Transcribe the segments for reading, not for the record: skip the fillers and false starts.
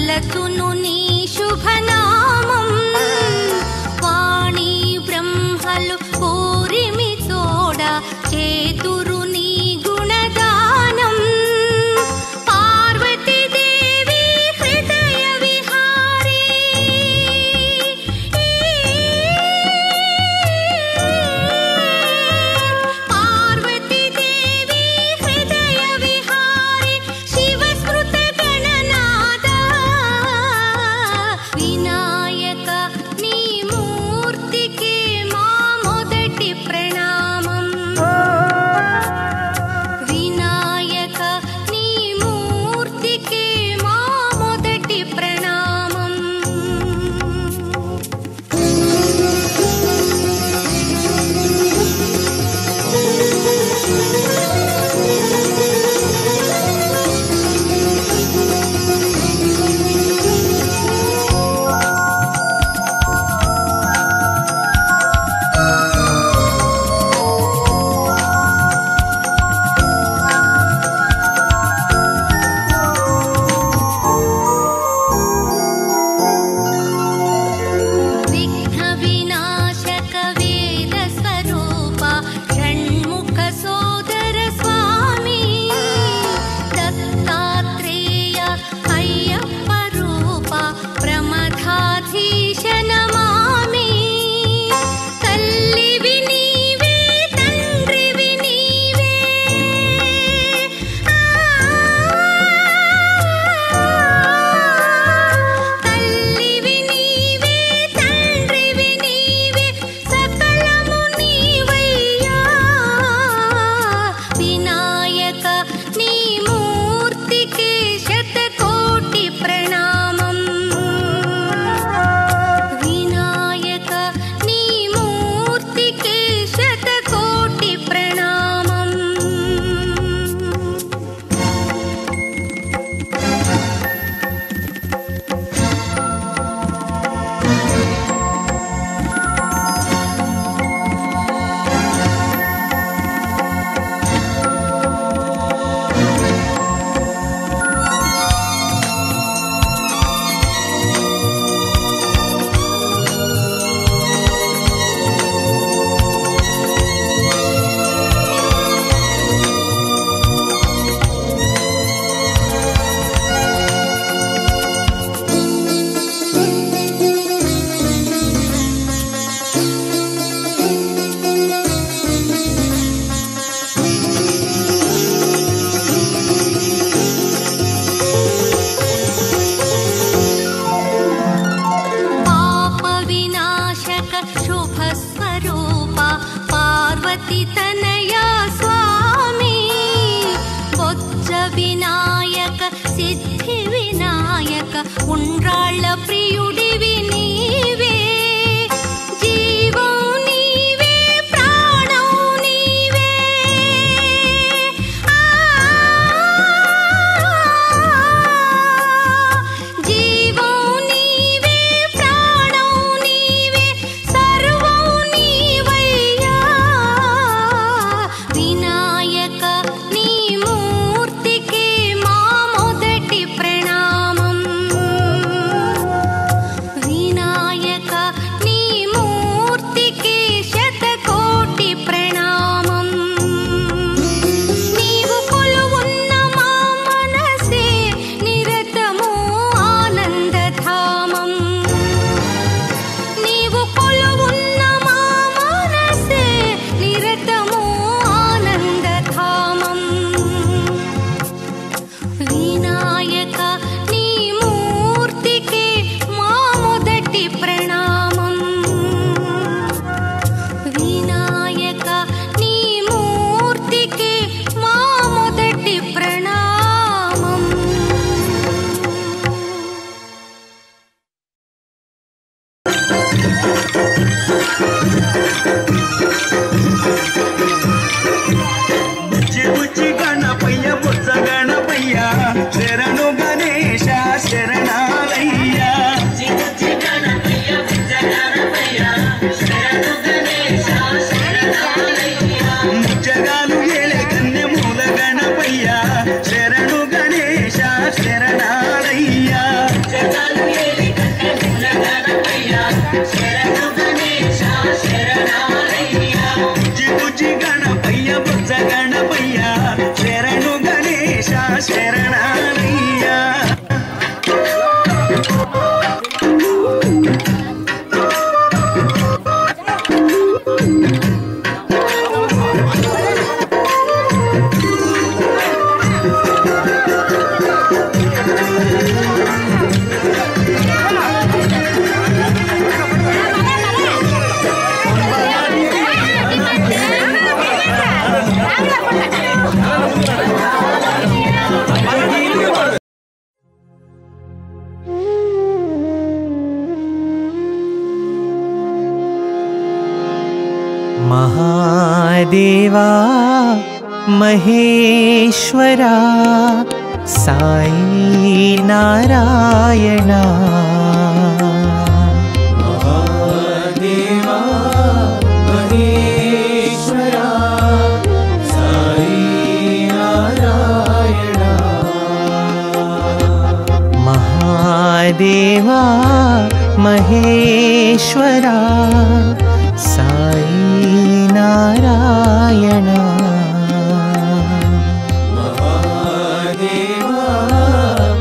తలతును నీ శుభనామం వాణి బ్రహ్మలు పూరిమి తోడ చేతురు నీ గుణదానం పార్వతీదేవి హృదయ విహారీ పార్వతీదేవి హృదయ విహారీ శివస్మృత గణనాద వినాయక నీ మూర్తికి మా మొదటి ప్రణామం వినాయక నీ మూర్తికి మా మొదటి ప్రణామం విఘ్న వినాశక వేద స్వరూప షణ్ముఖ సోదర స్వామి దత్తాత్రేయ అయ్యప్ప రూప ప్రమథాధీశ నమామి తల్లివి నీవే తండ్రివి నీవే తల్లివి నీవే తండ్రివి నీవే సకలము నీవయ్యా వినాయక నీ మూర్తికి శతకోటి ప్రణామం వినాయక నీ మూర్తికి శతకోటి ప్రణామం పాప వినాశక శుభ స్వరూప పార్వతి తనయ స్వామి బొజ్జ వినాయక సిద్ధి వినాయక ఉండ్రాళ్ళ ప్రియుడివి నీవే జీవం నీవే ప్రాణం నీవే జీవం నీవే ప్రాణం నీవే సర్వం నీవయ్యా వినాయక నీ మూర్తికి మా మొదటి ప్రణామం महादेवा महेश्वरा साई नारायणा महादेवा महेश्वरा साई नारायणा महादेवा महेश्वरा साई नारायणा महादेवा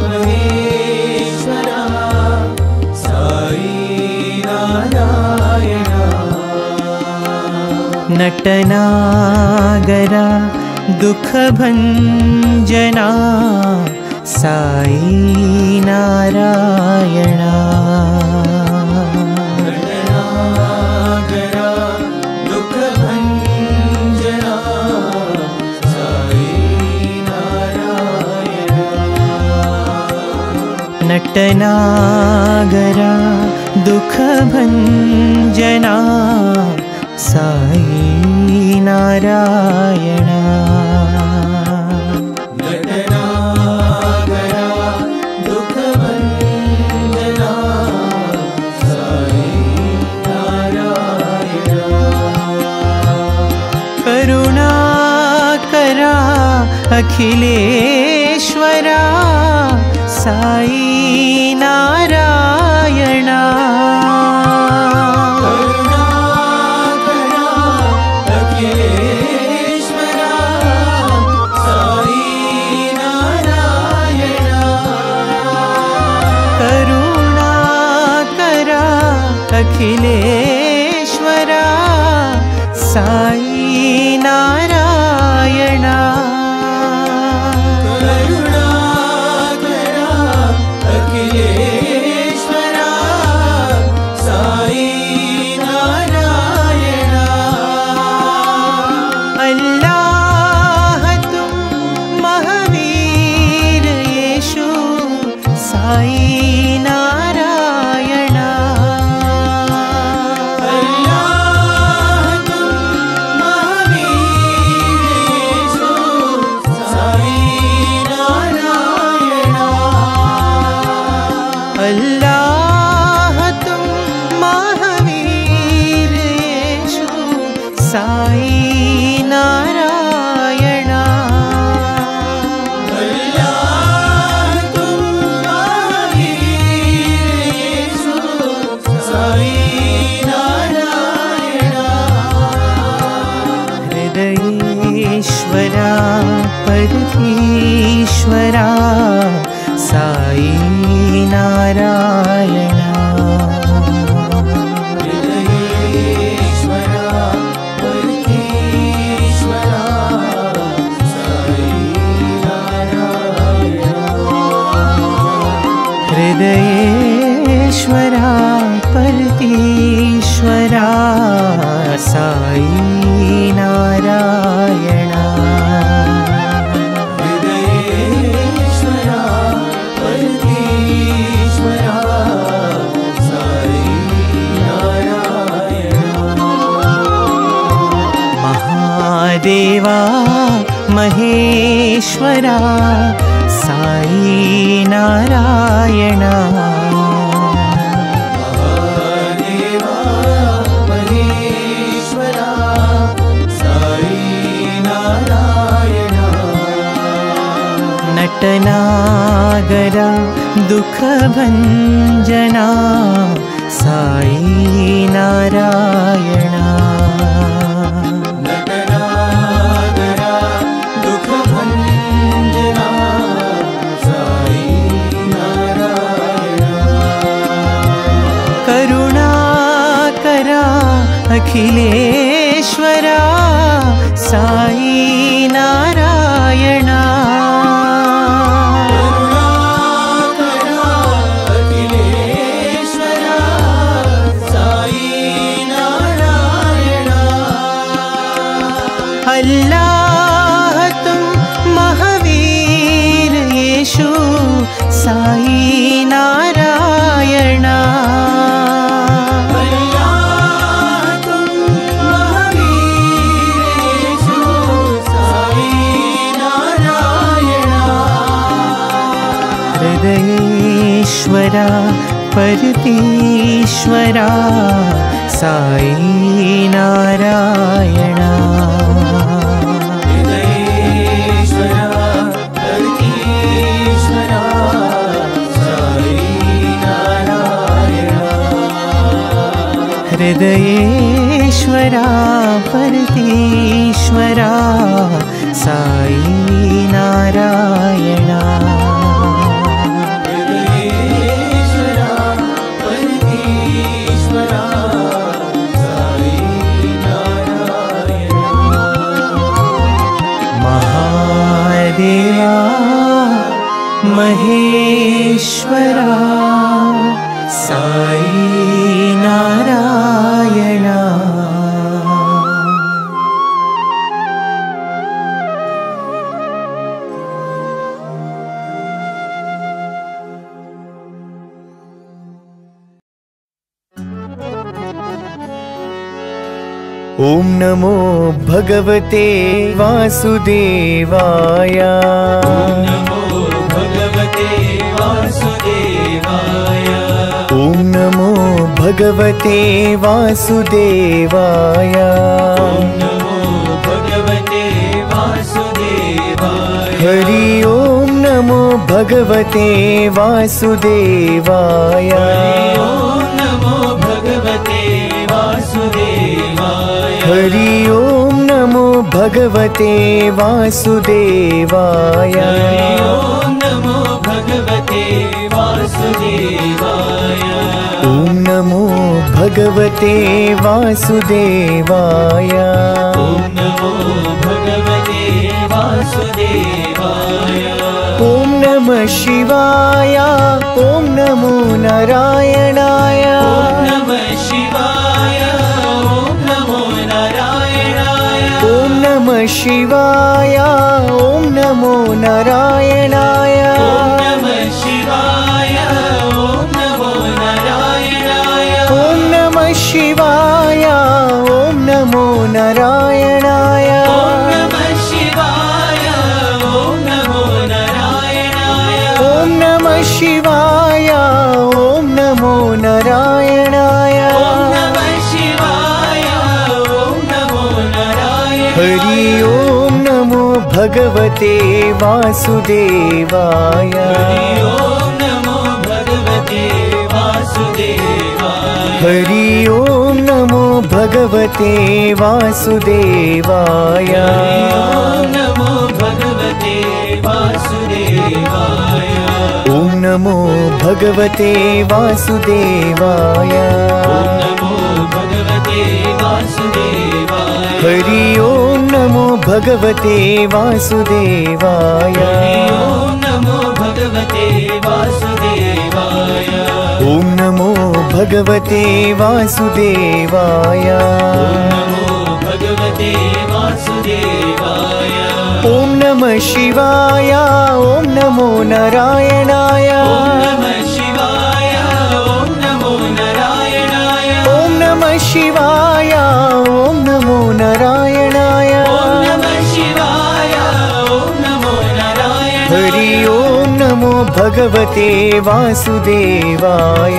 महेश्वरा साई नारायणा नटनागरा दुःखभञ्जना साई नारायणा नटनागरा दुःखभञ्जना साई नारायणा नटनागरा दुःखभञ्जना साई नारायणा नटनागरा दुःखभञ्जना साई नारायणा करुणाकरा अखिलेश्वरा साई नारायणा करुणाकरा अखिलेश्वरा साई नारायणा करुणाकरा अखिलेश्वरा साई नारायणा करुणाकरा अखिलेश्वरा साई नारायणा अल्लाह तुम महावीर येशु साई नारायणा अल्लाह तुम महावीर येशु साई नारायणा अल्लाह तुम महावीर येशु साई नारायणा अल्लाह तुम महावीर येशु साई नारायणा हृदयेश्वरा परमेश्वरा साई नारायणा हृदयेश्वरा परमेश्वरा साई नारायणा हृदयेश्वरा परमेश्वरा साई नारायणा हृदयेश्वरा परमेश्वरा साई नारायणा महादेवा महेश्वरा साई नारायणा महादेवा महेश्वरा साई नारायणा नटनागरा दुःखभञ्जना साई नारायणा नटनागरा दुःखभञ्जना साई नारायणा करुणाकरा अखिलेश्वरा साई नारायणा करुणाकरा अखिलेश्वरा साई नारायणा अल्लाह तुम महावीर येशु साई नारायणा अल्लाह तुम महावीर हृदयेश्वरा परतीश्वरा साई नारायणा हृदयेश्वरा परतीश्वरा साई नारायणा हृदयेश्वरा परतीश्वरा साई नारायणा हृदयेश्वरा परतीश्वरा साई नारायणा महादेवा महेश्वरा साई नारायणा ॐ नमो भगवते वासुदेवाय नमो भगवते वासुदेवाय ॐ नमो भगवते वासुदेवाय नमो भगवते वासुदेवाय हरि ॐ नमो भगवते वासुदेवाय ॐ नमो भगवते वासुदेवाय हरि ॐ नमो भगवते वासुदेवाय ॐ नमो भगवते वासुदेवाय ॐ नमो भगवते वासुदेवाय ॐ नमो भगवते वासुदेवाय ॐ नमः शिवाय ॐ नमो नारायणाय ॐ नमः शिवाय ॐ नमो नारायणाय ॐ नमः शिवाय ॐ नमो नारायणाय ॐ नमः शिवाय ॐ नमो नारायणाय ॐ नमः शिवाय ॐ नमो नारायणाय ॐ नमः शिवाय ॐ नमो नारायणाय ॐ नमः शिवाय ॐ नमो नारायणाय ॐ नमः शिवाय ॐ नमो नारायणाय हरि ॐ नमो भगवते वासुदेवाय ॐ नमो भगवते वासुदेवाय हरि ॐ नमो भगवते वासुदेवाय ॐ नमो भगवते वासुदेवाय ॐ नमो भगवते वासुदेवाय नमो भगवते वासुदेवाय हरि ॐ नमो भगवते वासुदेवाय ॐ नमो भगवते वासुदेवाय ॐ नमो भगवते वासुदेवाय नमो भगवते वासुदेवाय ॐ नमः शिवाय ॐ नमो नारायणाय ॐ नमः शिवाय ॐ नमो नारायणाय ॐ नमः शिवाय ॐ नमो नारायणाय ॐ नमः शिवाय ॐ नमो नारायणाय हरि ॐ नमो भगवते वासुदेवाय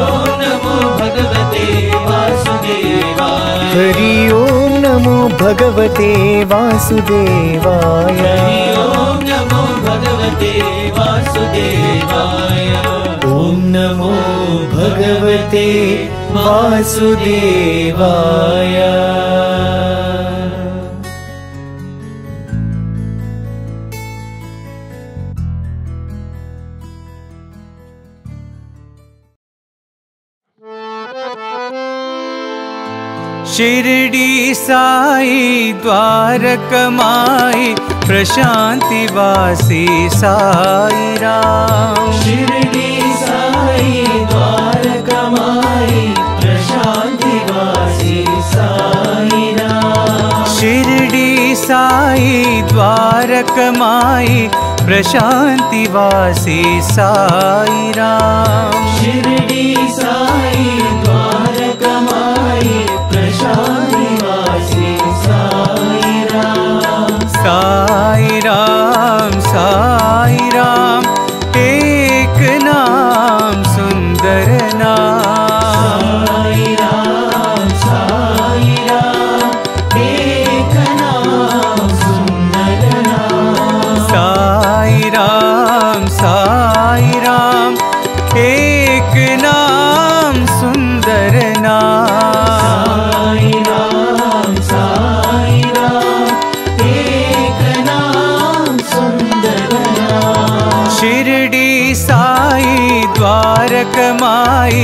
ॐ नमो भगवते वासुदेवाय हरि ॐ नमो भगवते वासुदेवाय ॐ नमो भगवते वासुदेवाय ॐ नमो भगवते वासुदेवाय शिरडी साई द्वारकमाई प्रशांतिवासी साई राम शिरडी साई द्वारकमाई प्रशांतिवासी साई राम शिरडी साई द्वारकमाई प्रशांतिवासी साई राम शिरडी साई द्वारकमाई प्रशांतिवासी साई राम साई राम साई राम हे नाम सुंदर नाम। साई राम एक नाम सुंदर नाम। शिरडी साई द्वारकमाई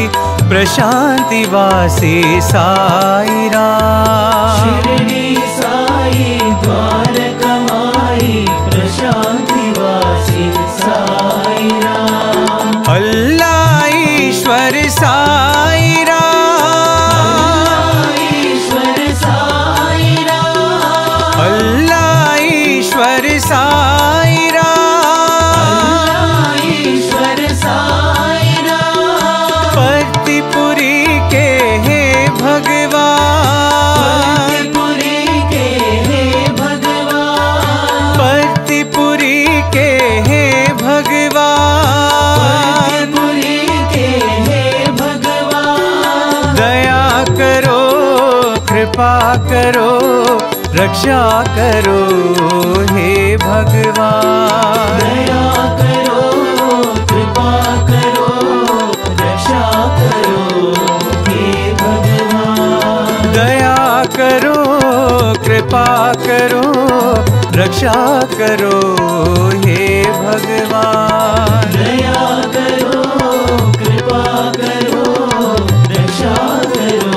प्रशांति वासी साई राम। शिरडी साई द्वारकमाई प्रशांति वासी साई राम। अल्लाह ईश्वर साई राम। ईश्वर साई राम। अल्लाह ईश्वर साई राम। ईश्वर साई राम। परतिपुरी के हे भगवान। परतिपुरी के हे भगवान। परतिपुरी के हे भगवान। परतिपुरी के हे भगवान। दया करो कृपा करो रक्षा करो हे भगवान। दया करो कृपा करो रक्षा करो हे भगवान। दया करो कृपा करो रक्षा करो हे भगवान। दया करो कृपा करो रक्षा करो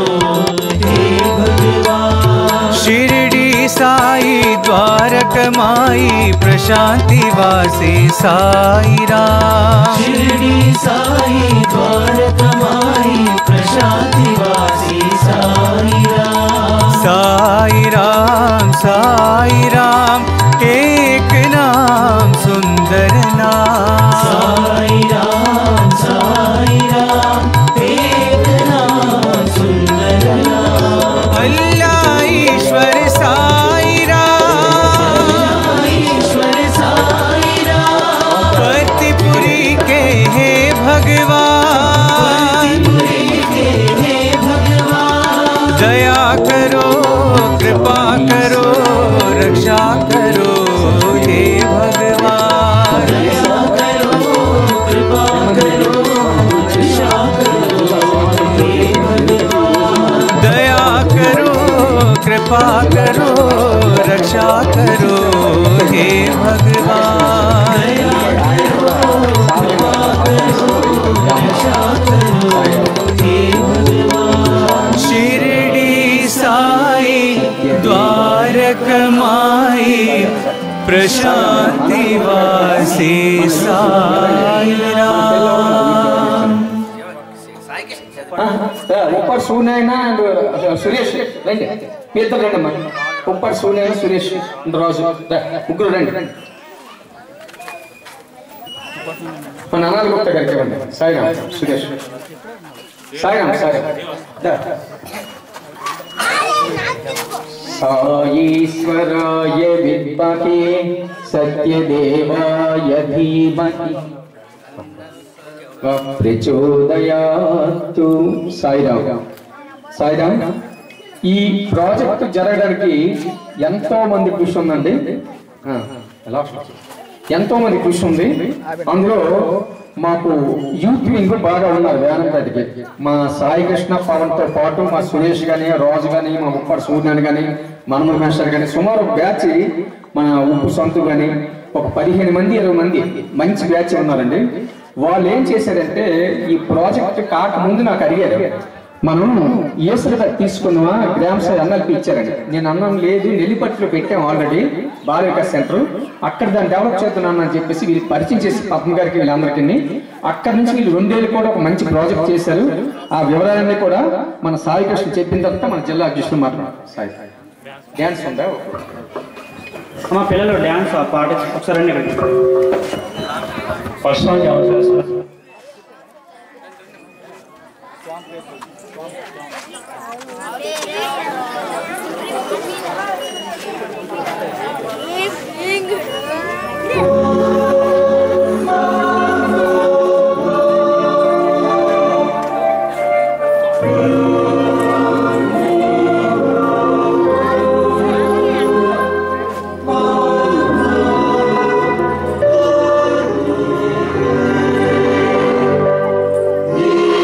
हे भगवान। शिरडी साई द्वारकमाई प्रशांति वासी साई राम। शिरडी साई द्वारकमाई प्रशांति वासी साई राम। साई राम साई राम एक नाम सुंदर नाम। साई राम एक नाम सुंदर नाम। अल्लाह ईश्वर साई राम। ईश्वर साई राम। परतिपुरी के हे भगवान। परतिपुरी के हे भगवान। दया करो कृपा करो रक्षा करो हे भगवान। दया करो कृपा करो रक्षा करो हे भगवान। दया करो कृपा करो रक्षा करो हे भगवान। शिरडी साई द्वारकमाई प्रशांति वासी साई राम। ఉప్పర్ సూర్యనారాయణ అండ్ సురేష్ రండి, మీ ఇద్దరు రండి అమ్మా. ఉప్పర్ సూర్యనారాయణ సురేష్ రాజు ముగ్గురు రండి. మన అనాలి గుప్త గారికి ఇవ్వండి. సాయిరామ్ సురేష్. సాయిరామ్ సాయిరామ్. సాయీశ్వరాయ విద్మహే సత్యదేవాయ ధీమహి ప్రచోదయాత్తు. సాయిరామ్ సాయిరామ్. ఈ ప్రాజెక్ట్ జరగడానికి ఎంతో మంది కృషి ఉందండి. ఎంతో మంది కృషి ఉంది. అందులో మాకు యూత్ వింగ్ బాగా ఉన్నారు వేనంతటికి. మా సాయి కృష్ణ పవన్తో పాటు మా సురేష్ కానీ రాజు కానీ మా ముప్పటి సూర్యనారాయణ కానీ మనమూరి మేస్టర్ కానీ సుమారు బ్యాచ్ మన ఉప్పు సొంతు కానీ ఒక 15 మంది 20 మంది మంచి బ్యాచ్ ఉన్నారండి. వాళ్ళు ఏం చేశారంటే ఈ ప్రాజెక్ట్ కాకముందు నాకు అడిగారు, మనం ఏసులుగా తీసుకున్నామా గ్రామ స్థాయి అన్నలకి ఇచ్చారండి. నేను అన్నం లేదు, నెల్లిపట్టులో పెట్టాం ఆల్రెడీ బాల వికాస్ సెంటర్, అక్కడ దాన్ని డెవలప్ చేస్తున్నాను అని చెప్పేసి వీళ్ళు పరిచయం చేసి పద్మ గారికి వీళ్ళందరికీ అక్కడి నుంచి వీళ్ళు 2 ఏళ్ళు కూడా ఒక మంచి ప్రాజెక్ట్ చేశారు. ఆ వివరాలన్నీ కూడా మన సాయి కృష్ణ చెప్పిన తర్వాత మన జిల్లా అధ్యక్షులు మాట్లాడారు. సాయి డ్యాన్స్ ఉందా? మా పిల్లలు డ్యాన్స్ పాట ఒకసారి first song Yeah.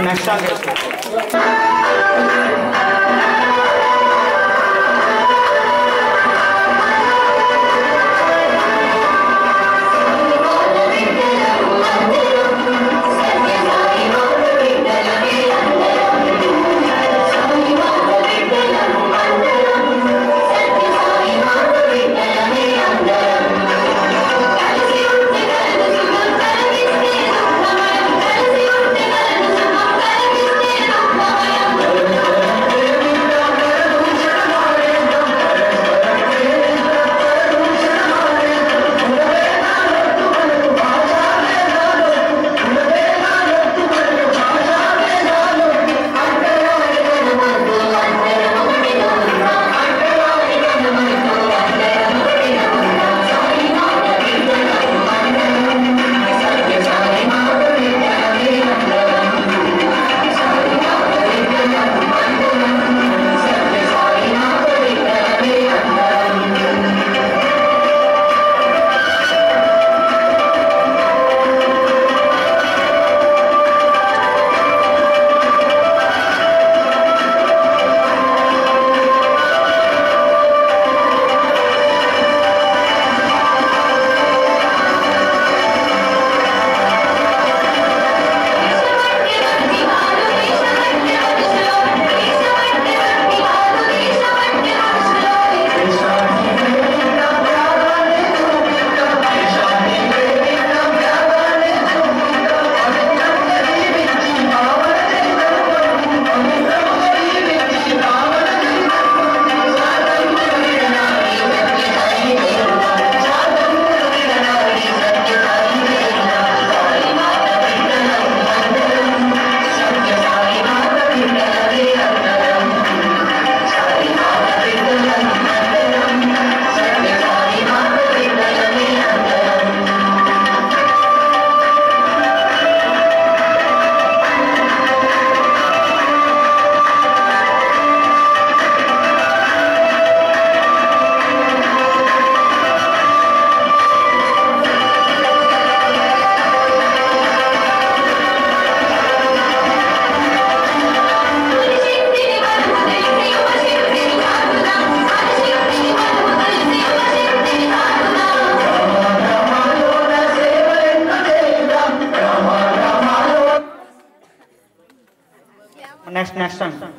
Next song next song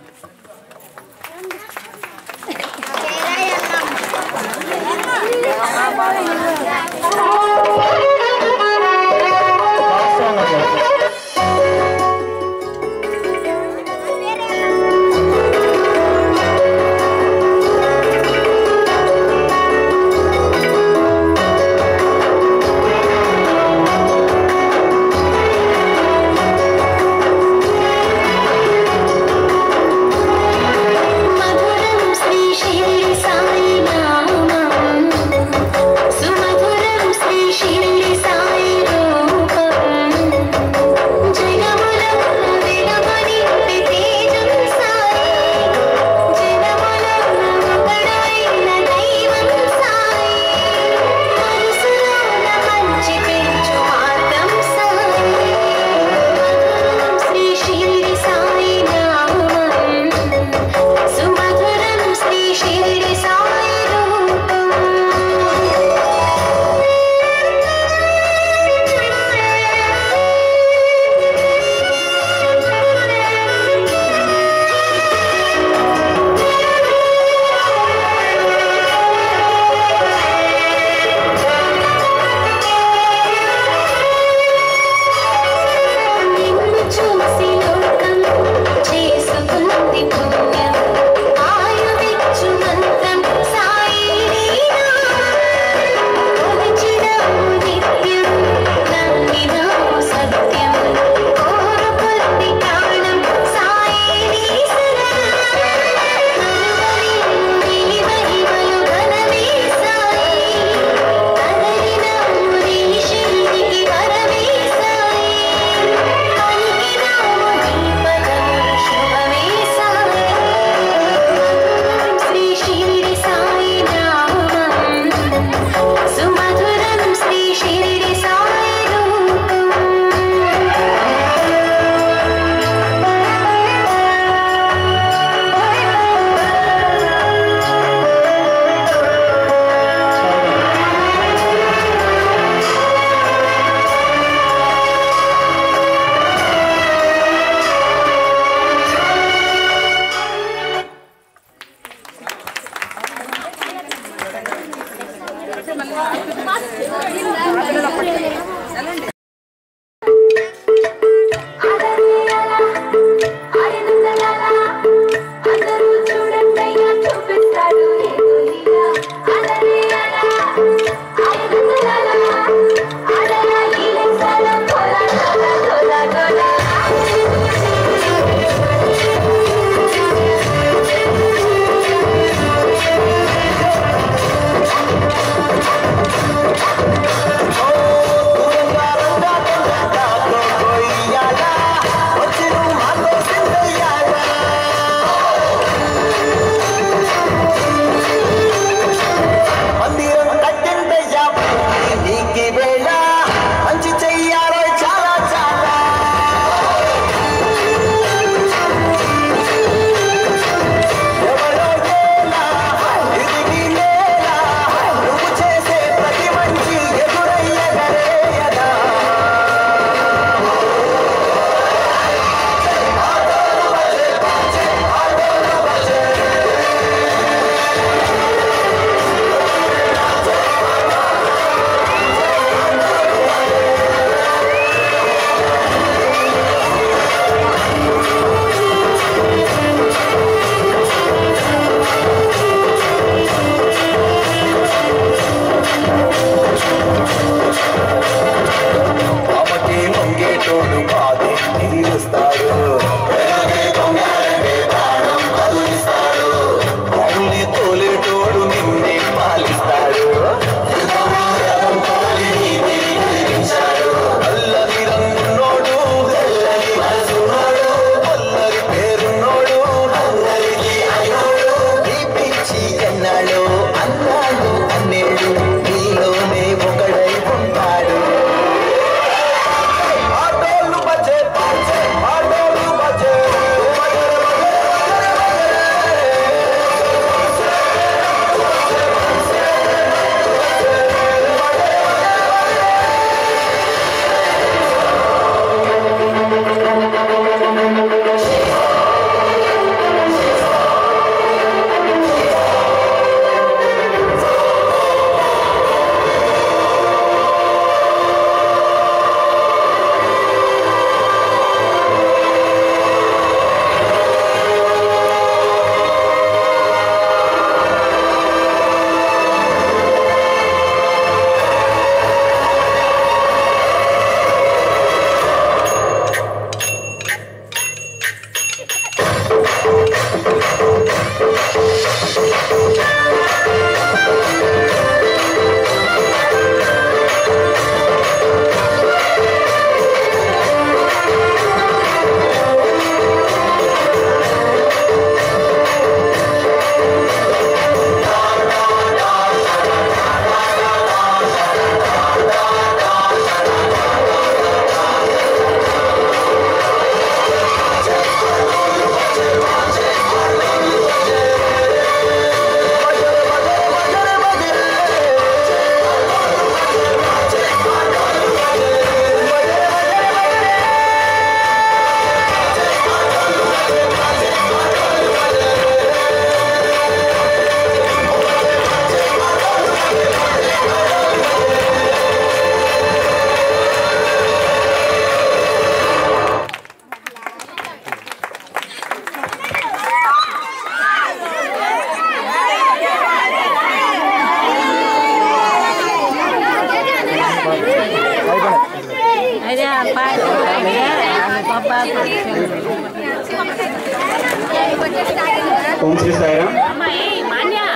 Om Sri Sairam.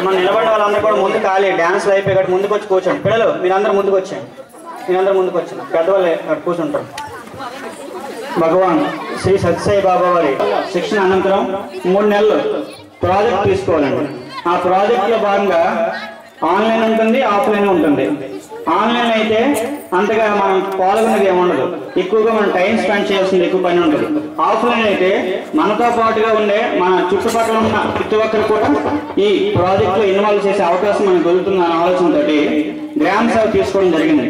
మన నిలబడిన వాళ్ళందరూ కూడా ముందు ఖాళీ డ్యాన్స్లు అయిపోయి ఇక్కడ ముందుకు వచ్చి కూర్చోండి. పిల్లలు మీరందరూ ముందుకు వచ్చాను, పెద్దవాళ్ళు అక్కడ కూర్చుంటారు. భగవాన్ శ్రీ సత్యసాయి బాబా వారి శిక్షణ అనంతరం 3 నెలలు ప్రాజెక్ట్ తీసుకోవాలండి. ఆ ప్రాజెక్ట్లో భాగంగా ఆన్లైన్ ఉంటుంది, ఆఫ్లైన్ ఉంటుంది. ఆన్లైన్ అయితే అంతగా మనం పాల్గొనేది ఏముండదు, ఎక్కువగా మనం టైం స్పెండ్ చేయాల్సింది ఎక్కువ పని ఉండదు. ఆఫ్లైన్ అయితే మనతో పాటుగా ఉండే మన చుట్టుపక్కల ఉన్న ప్రతి ఒక్కరు కూడా ఈ ప్రాజెక్ట్లో ఇన్వాల్వ్ చేసే అవకాశం మనకు దొరుకుతుందన్న ఆలోచనతోటి గ్రామ సేవ తీసుకోవడం జరిగింది.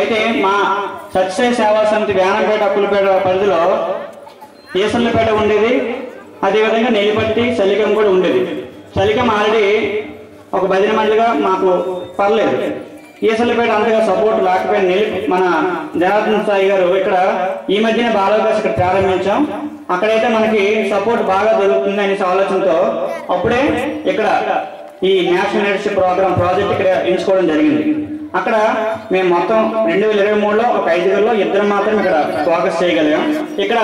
అయితే మా సత్యసాయి సేవా సమితి వేనంపేట అప్పులపేట పరిధిలో ఈసన్నపేట ఉండేది, అదేవిధంగా నెల్లిపట్టి చలికం కూడా ఉండేది. చలికం ఆల్రెడీ ఒక 10 మందిగా మాకు పర్లేదు. ఈసన్నపేట అంతగా సపోర్ట్ లేకపోయినా మన జనార్దన్ సాయి గారు ఇక్కడ ఈ మధ్యన బాలవకాశ ఇక్కడ ప్రారంభించాం. అక్కడైతే మనకి సపోర్ట్ బాగా దొరుకుతుంది అనే ఆలోచనతో అప్పుడే ఇక్కడ ఈ నేషనల్ లీడర్షిప్ ప్రోగ్రామ్ ప్రాజెక్ట్ ఇక్కడ ఎంచుకోవడం జరిగింది. అక్కడ మేము మొత్తం 2023లో ఒక 5గురిలో 2 మాత్రం ఇక్కడ ఫోకస్ చేయగలిగాం. ఇక్కడ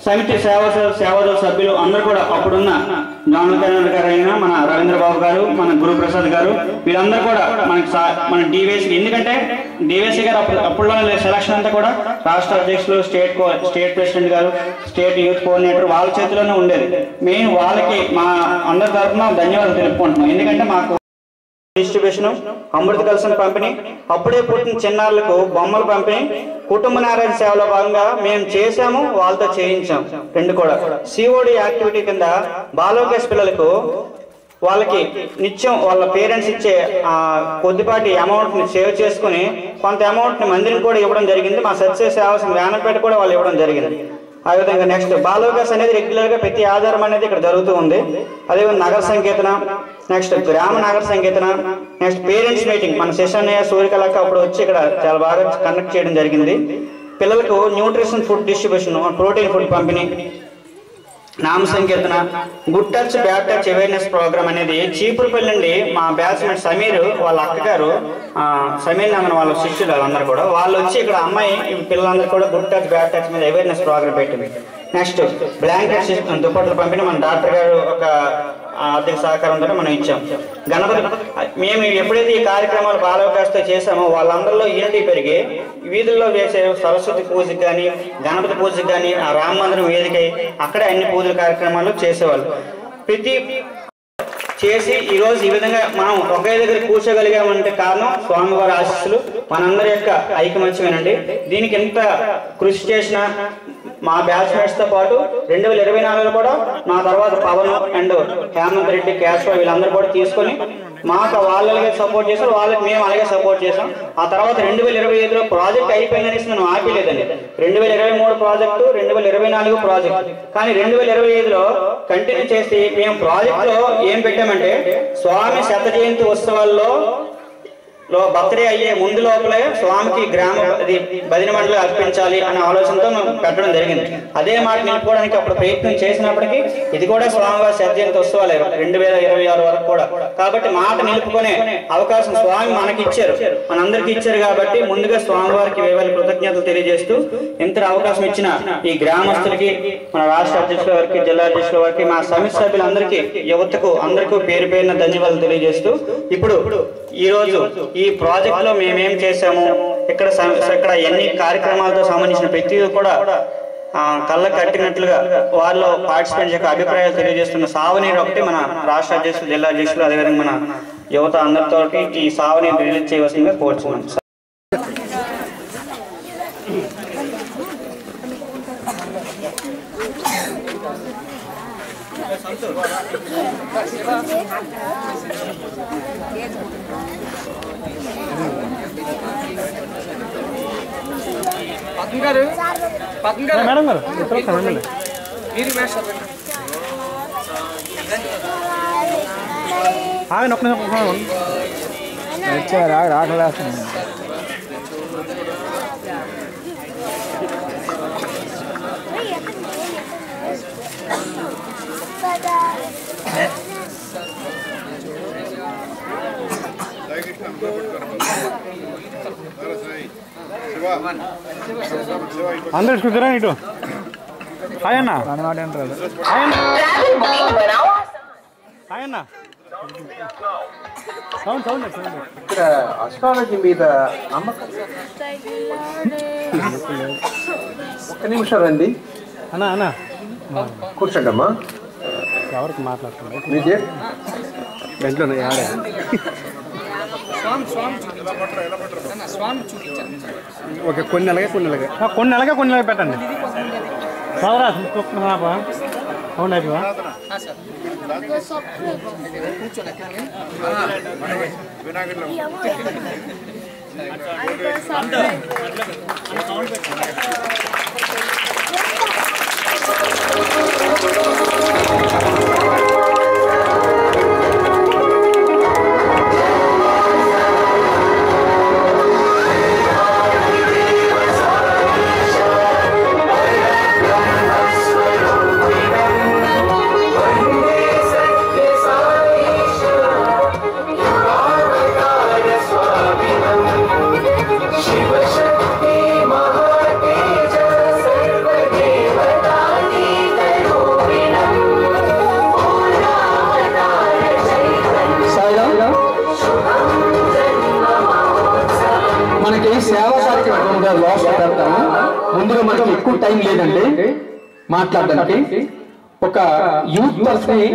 సమితి సేవాదళ సభ్యులు అందరూ కూడా అప్పుడున్న జానకరణ గారు అయినా, మన రవీంద్రబాబు గారు, మన గురుప్రసాద్ గారు, వీళ్ళందరూ కూడా మన డివిఎస్, ఎందుకంటే డివిఎస్సీ గారు అప్పుడులో సెలక్షన్ అంతా కూడా రాష్ట్ర అధ్యక్షులు, స్టేట్ ప్రెసిడెంట్ గారు, స్టేట్ యూత్ కోఆర్డినేటర్ వాళ్ళ చేతిలోనే ఉండేది. మేము వాళ్ళకి మా అందరి తరఫున ధన్యవాదాలు తెలుపుకుంటున్నాం. ఎందుకంటే మాకు డిస్ట్రిబ్యూషన్, అమృత కలశం పంపిణీ, అప్పుడే పుట్టిన చిన్నారులకు బొమ్మల పంపిణీ, కుటుంబ నారాయణ సేవలో భాగంగా మేము చేశాము, వాళ్ళతో చేయించాం. 2 కూడా సిఓడి యాక్టివిటీ కింద బాలవకాశ పిల్లలకు వాళ్ళకి నిత్యం వాళ్ళ పేరెంట్స్ ఇచ్చే కొద్దిపాటి అమౌంట్ ని సేవ్ చేసుకుని కొంత అమౌంట్ ని మందిని కూడా ఇవ్వడం జరిగింది. మా సత్యసాయి సేవా సమితి వేనంపేట కూడా వాళ్ళు ఇవ్వడం జరిగింది. ఆ విధంగా నెక్స్ట్ బాలవకాశ అనేది రెగ్యులర్ గా ప్రతి ఆధారం అనేది ఇక్కడ జరుగుతూ ఉంది. అదేవిధంగా నగర సంకీర్తన, నెక్స్ట్ గ్రామ నగర సంకీర్తన, నెక్స్ట్ పేరెంట్స్ మీటింగ్ మన సెషన్ సూర్యకళక అప్పుడు వచ్చి ఇక్కడ చాలా బాగా కండక్ట్ చేయడం జరిగింది. పిల్లలకు nutrition food distribution, protein food పంపిణీ, నామ సంకీర్తన, good touch bad touch awareness program అనేది చీపురుపల్లి నుండి మా బ్యాచ్మేట్ సమీర్ వాళ్ళ అక్కగారు, సమీర్ నందన్ వాళ్ళ శిష్యులు వాళ్ళందరూ కూడా వాళ్ళు వచ్చి ఇక్కడ అమ్మాయి పిల్లలందరూ కూడా గుడ్ టచ్ బ్యాడ్ టచ్ మీద అవేర్నెస్ ప్రోగ్రామ్ పెట్టింది. నెక్స్ట్ బ్లాంకెట్ సిస్టమ్, దుప్పట్లు పంపిణీ మన డాక్టర్ గారు ఒక ఆర్థిక సహకారంతో మనం ఇచ్చాం. గణపతి మేము ఎప్పుడైతే ఈ కార్యక్రమాలు బాలవకాశతో చేశామో వాళ్ళందరిలో యూనిటీ పెరిగి వీధుల్లో వేసే సరస్వతి పూజకి కానీ, గణపతి పూజకి కానీ, ఆ రామ మందిరం వేదికై అక్కడే అన్ని పూజల కార్యక్రమాలు చేసేవాళ్ళు. ప్రతి చేసి ఈరోజు ఈ విధంగా మనం ఒకే దగ్గర కూర్చోగలిగామంటే కారణం స్వామివారి ఆశీస్సులు, మనందరి యొక్క ఐకమత్యమేనండి. దీనికి ఎంత కృషి చేసినా మా బ్యాచ్మేట్స్ తో పాటు 2024లో కూడా నా తర్వాత పవన్ అండ్ హేమంత్ రెడ్డి, కేశవ వీళ్ళందరూ కూడా తీసుకొని మాకు వాళ్ళకి సపోర్ట్ చేశారు, వాళ్ళకి మేము అలాగే సపోర్ట్ చేసాం. ఆ తర్వాత 2025లో ప్రాజెక్ట్ అయిపోయిందనేసి మనం ఆపలేదండి. 2023 ప్రాజెక్టు, 2024 ప్రాజెక్ట్, కానీ 2025లో కంటిన్యూ చేసి మేము ప్రాజెక్ట్ లో ఏం పెట్టామంటే స్వామి శత జయంతి ఉత్సవాల్లో బర్త్డే అయ్యే ముందు లోపలే స్వామికి గ్రామ భజన మండలి అర్పించాలి అనే ఆలోచనతో మేము పెట్టడం జరిగింది. అదే మాట నిలుపుకోవడానికి అప్పుడు ప్రయత్నం చేసినప్పటికీ ఇది కూడా స్వామివారి శత జయంతి ఉత్సవాలే 2026 వరకు కూడా. కాబట్టి మాట నిలుపుకునే అవకాశం స్వామి మనకి ఇచ్చారు, మనందరికి ఇచ్చారు. కాబట్టి ముందుగా స్వామివారికి వేవేల కృతజ్ఞతలు తెలియజేస్తూ ఇంత అవకాశం ఇచ్చిన ఈ గ్రామస్తులకి, మన రాష్ట్ర అధ్యక్షుల వారికి, జిల్లా అధ్యక్షుల వారికి, మా సమితి సభ్యులందరికీ, యువతకు అందరికీ పేరు పేరున ధన్యవాదాలు తెలియజేస్తూ ఇప్పుడు ఈ రోజు ఈ ప్రాజెక్ట్ లో మేమేం చేసాము, ఇక్కడ ఎన్ని కార్యక్రమాలతో సంబంధించిన ప్రతి కూడా కళ్ళ కట్టినట్లుగా వాళ్ళు పార్టిసిపేట్ చేసే అభిప్రాయాలు తెలియజేస్తున్న సావనీరు ఒకటి మన రాష్ట్ర అధ్యక్షులు, జిల్లా అధ్యక్షులు, అదేవిధంగా మన యువత అందరితో ఈ సావనీరు రిలీజ్ చేయవలసిందిగా కోరుచున్నాం. మేడం గారు వచ్చారా రాకలేస్తున్నాను. శివ అందరు కూర్చోరా ఇటు. హాయ్ అన్న. హాయ్ అన్న. ఇక్కడ అస్ట్రాలజీ మీద నమ్మకం. ఒక్క నిమిషం రండి. అన్నా అన్నా కూర్చోండి అమ్మా. ఎవరికి మాట్లాడుతున్నా మీకే దాంట్లో ఓకే కొన్ని నెలగా పెట్టండి. సోదరా అవును అయిపోవా మనకి సేవా కార్యక్రమం లాస్ట్ పెడతాము. ముందుగా మనకి ఎక్కువ టైం లేదండి మాట్లాడడానికి. ఒక యూత్ తరఫుని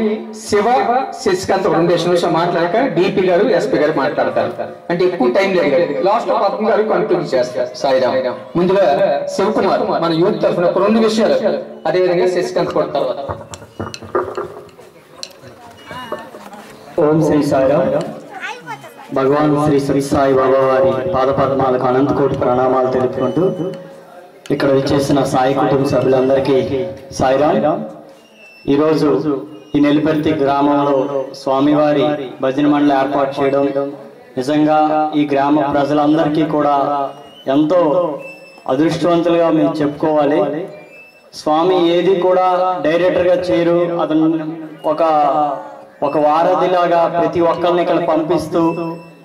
శివ శశికాంత్ 2 నిమిషాలు మాట్లాడాక డిపి గారు ఎస్పీ గారు మాట్లాడతారు. అంటే ఎక్కువ టైం లేదు. లాస్ట్ పద్మ గారు కంక్లూడ్ చేస్తారు. సాయిరామ్. ముందుగా శివకుమార్ మన యూత్ తరఫున ఒక 2 విషయాలు, అదేవిధంగా శశికాంత్ కూడా తర్వాత. ఓం శ్రీ సాయిరామ్. భగవాన్ శ్రీ శ్రీ సాయి బాబా వారి పాదపద్మాలకు అనంతకోటి ప్రణామాలు తెలుపుకుంటూ ఇక్కడ విచ్చేసిన సాయి కుటుంబ సభ్యులందరికీ సాయిరామ్. ఈరోజు ఈ నెల్లిపర్తి గ్రామంలో స్వామివారి భజన మండలి ఏర్పాటు చేయడం నిజంగా ఈ గ్రామ ప్రజలందరికీ కూడా ఎంతో అదృష్టవంతులుగా మేము చెప్పుకోవాలి. స్వామి ఏది కూడా డైరెక్టర్గా చేయరు. అతను ఒక వారధిలాగా ప్రతి ఒక్కరిని ఇక్కడ పంపిస్తూ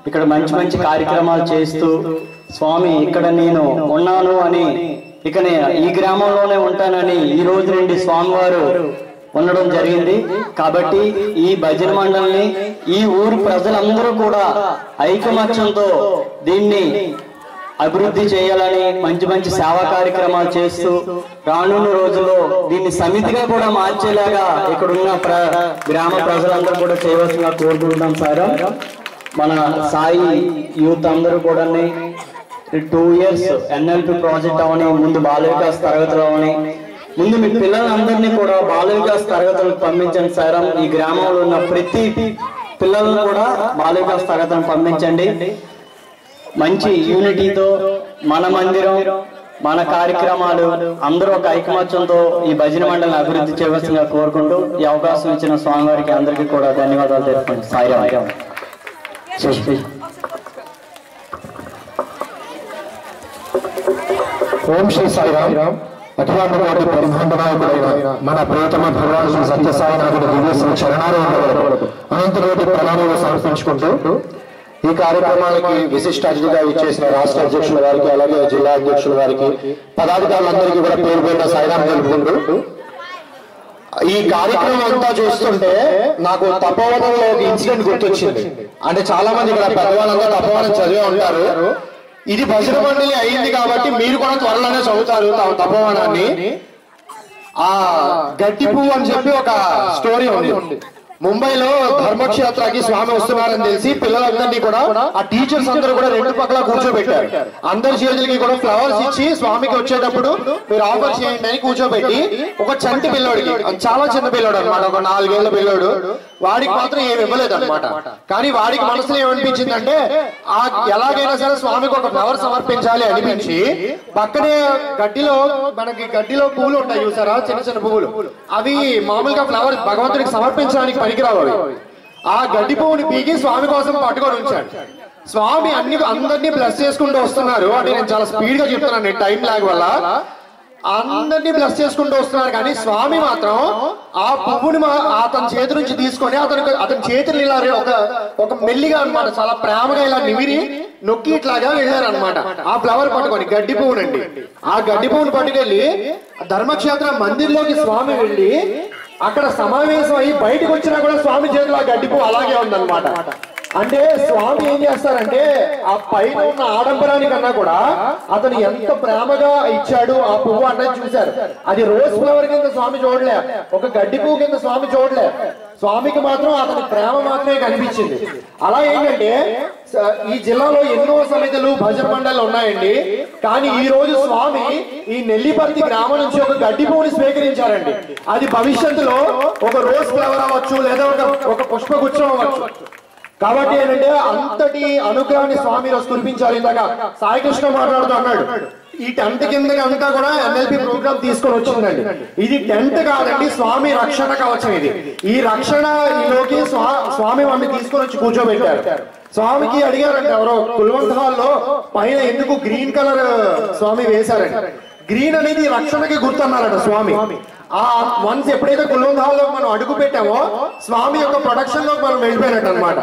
ఇక్కడ మంచి మంచి కార్యక్రమాలు చేస్తూ స్వామి ఇక్కడ నేను ఉన్నాను అని ఇకనే ఈ గ్రామంలోనే ఉంటానని ఈ రోజు నుండి స్వామివారు ఉండడం జరిగింది. కాబట్టి ఈ భజన మండలిని ఈ ఊరు ప్రజలందరూ కూడా ఐకమత్యంతో దీన్ని అభివృద్ధి చేయాలని మంచి మంచి సేవా కార్యక్రమాలు చేస్తూ రానున్న రోజుల్లో దీన్ని సమితిగా కూడా మార్చేలాగా ఇక్కడున్న గ్రామ ప్రజలందరూ కూడా చేయవలసిందిగా కోరుకుంటున్నాం సార్. మన సాయి యూత్ అందరూ కూడా 2 years ఎన్ఎల్పి ప్రాజెక్ట్ అవని, ముందు బాల వికాస్ తరగతులు అవని, ముందు మీ పిల్లలందరినీ కూడా బాల వికాస్ తరగతులకు పంపించండి సార్. ఈ గ్రామంలో ఉన్న ప్రతి పిల్లలను కూడా బాల వికాస్ తరగతులను పంపించండి. మంచి యూనిటీతో మన మందిరం మన కార్యక్రమాలు అందరూ ఒక ఐకమత్యంతో ఈ భజన మండలిని అభివృద్ధి చేయవలసిందిగా కోరుకుంటూ ఈ అవకాశం ఇచ్చిన స్వామివారికి అందరికీ కూడా ధన్యవాదాలు తెలుపుకుంటాం. సాయిరామ్. ఓం శ్రీ సాయిరామ్. అఖిలాండ కోటి బ్రహ్మాండ నాయకుడైన మన ప్రియతమ భగవాన్ శ్రీ సత్యసాయినాథుడి దివ్య చరణారవిందములకు అనంతకోటి ప్రణామాలు సమర్పించుకుంటూ ఈ కార్యక్రమానికి విశిష్ట అతిథిగా ఇచ్చేసిన రాష్ట్ర అధ్యక్షుల వారికి, అలాగే జిల్లా అధ్యక్షుల వారికి, పదాధికారులందరికీ కూడా పేరు పేరున సాయిరామ్ తెలుపుకుంటూ ఈ కార్యక్రమం అంతా చూస్తుంటే నాకు తపోవనంలో ఒక ఇన్సిడెంట్ గుర్తొచ్చింది. అంటే చాలా మంది ఇక్కడ పెద్దవాళ్ళంతా తపోవనం చదివే ఉంటారు. ఇది భజన మండలి అయింది కాబట్టి మీరు కూడా త్వరలోనే చదువుతారు తపోవనాన్ని. ఆ గట్టి పువ్వు అని చెప్పి ఒక స్టోరీ ఉంది. ముంబైలో ధర్మక్షేత్రానికి స్వామి వస్తున్నారని తెలిసి పిల్లలందరినీ కూడా ఆ టీచర్స్ అందరూ కూడా 2 పక్కల కూర్చోబెట్టారు. అందరి చేతులకి కూడా ఫ్లవర్స్ ఇచ్చి స్వామికి వచ్చేటప్పుడు మీరు ఆఫర్ చేయండి అని కూర్చోబెట్టి ఒక చంటి పిల్లోడికి, చాలా చిన్న పిల్లోడు అనమాట, ఒక 4 ఏళ్ల పిల్లోడు, వాడికి మాత్రం ఏమి ఇవ్వలేదు అనమాట. కానీ వాడికి మనసులో ఏమనిపించిందంటే ఆ ఎలాగైనా సరే స్వామికి ఒక ఫ్లవర్ సమర్పించాలి అనిపించి పక్కనే గడ్డిలో పువ్వులు ఉంటాయి చూసారా, చిన్న చిన్న పువ్వులు, అవి మామూలుగా ఫ్లవర్ భగవంతుడికి సమర్పించడానికి పనికిరావు. ఆ గడ్డి పువ్వుని పీకి స్వామి కోసం పట్టుకొని ఉంచాడు. స్వామి అందరినీ బ్లెస్ చేసుకుంటూ వస్తున్నారు. అంటే నేను చాలా స్పీడ్ గా చెప్తున్నాను టైం లాగ్ వల్ల. అందరినీ బ్లెస్ చేసుకుంటూ వస్తున్నారు. కానీ స్వామి మాత్రం ఆ పువ్వుని అతని చేతి నుంచి తీసుకొని అతని చేతులు ఇలా ఒక మెల్లిగా అన్నమాట చాలా ప్రేమగా ఇలా నొక్కి ఇట్లాగా వెళ్ళారనమాట. ఆ ఫ్లవర్ పట్టుకొని గడ్డి పువ్వునండి. ఆ గడ్డి పువ్వును పట్టుకెళ్ళి ధర్మక్షేత్ర మందిర్లోకి స్వామి వెళ్ళి అక్కడ సమావేశం అయ్యి బయటకు వచ్చినా కూడా స్వామి చేతిలో ఆ గడ్డి పువ్వు అలాగే ఉందన్నమాట. అంటే స్వామి ఏం చేస్తారంటే ఆ పైన ఉన్న ఆడంబరానికన్నా కూడా అతను ఎంత ప్రేమగా ఇచ్చాడు ఆ పువ్వు అన్నది చూశారు. అది రోజ్ ఫ్లవర్ కింద స్వామి చూడలే, ఒక గడ్డి పువ్వు కింద స్వామి చూడలే. స్వామికి మాత్రం అతని ప్రేమ మాత్రమే కనిపించింది. అలా ఏంటంటే ఈ జిల్లాలో ఎన్నో సమితులు భజన మండళ్ళు ఉన్నాయండి. కానీ ఈ రోజు స్వామి ఈ నెల్లిపర్తి గ్రామం నుంచి ఒక గడ్డి పువ్వుని స్వీకరించారండి. అది భవిష్యత్తులో ఒక రోజ్ ఫ్లవర్ అవ్వచ్చు, లేదా ఒక పుష్పగుచ్చం అవ్వచ్చు. కాబట్టి ఏంటంటే అంతటి అనుగ్రహాన్ని స్వామి రోజు కురిపించాలి. ఇందాక సాయికృష్ణ మాట్లాడుతూ అన్నాడు, ఈ టెంట్ కింద అంతా కూడా ఎన్ఎల్పి ప్రోగ్రామ్ తీసుకొని వచ్చిందండి. ఇది టెంట్ కాదండి, స్వామి రక్షణ కవచం. ఇది ఈ రక్షణలోకి స్వామి వాడిని తీసుకొని వచ్చి కూర్చోబెట్టారు. స్వామికి అడిగారంట ఎవరో కుల్వంత్ హాల్లో పైన ఎందుకు గ్రీన్ కలర్ స్వామి వేశారంట. గ్రీన్ అనేది రక్షణకి గుర్తన్నారట స్వామి. ఆ వన్స్ ఎప్పుడైతే కుల్వంత్ హాల్లో మనం అడుగు పెట్టామో స్వామి యొక్క ప్రొడక్షన్ లోకి మనం వెళ్ళిపోయినట్టు అనమాట.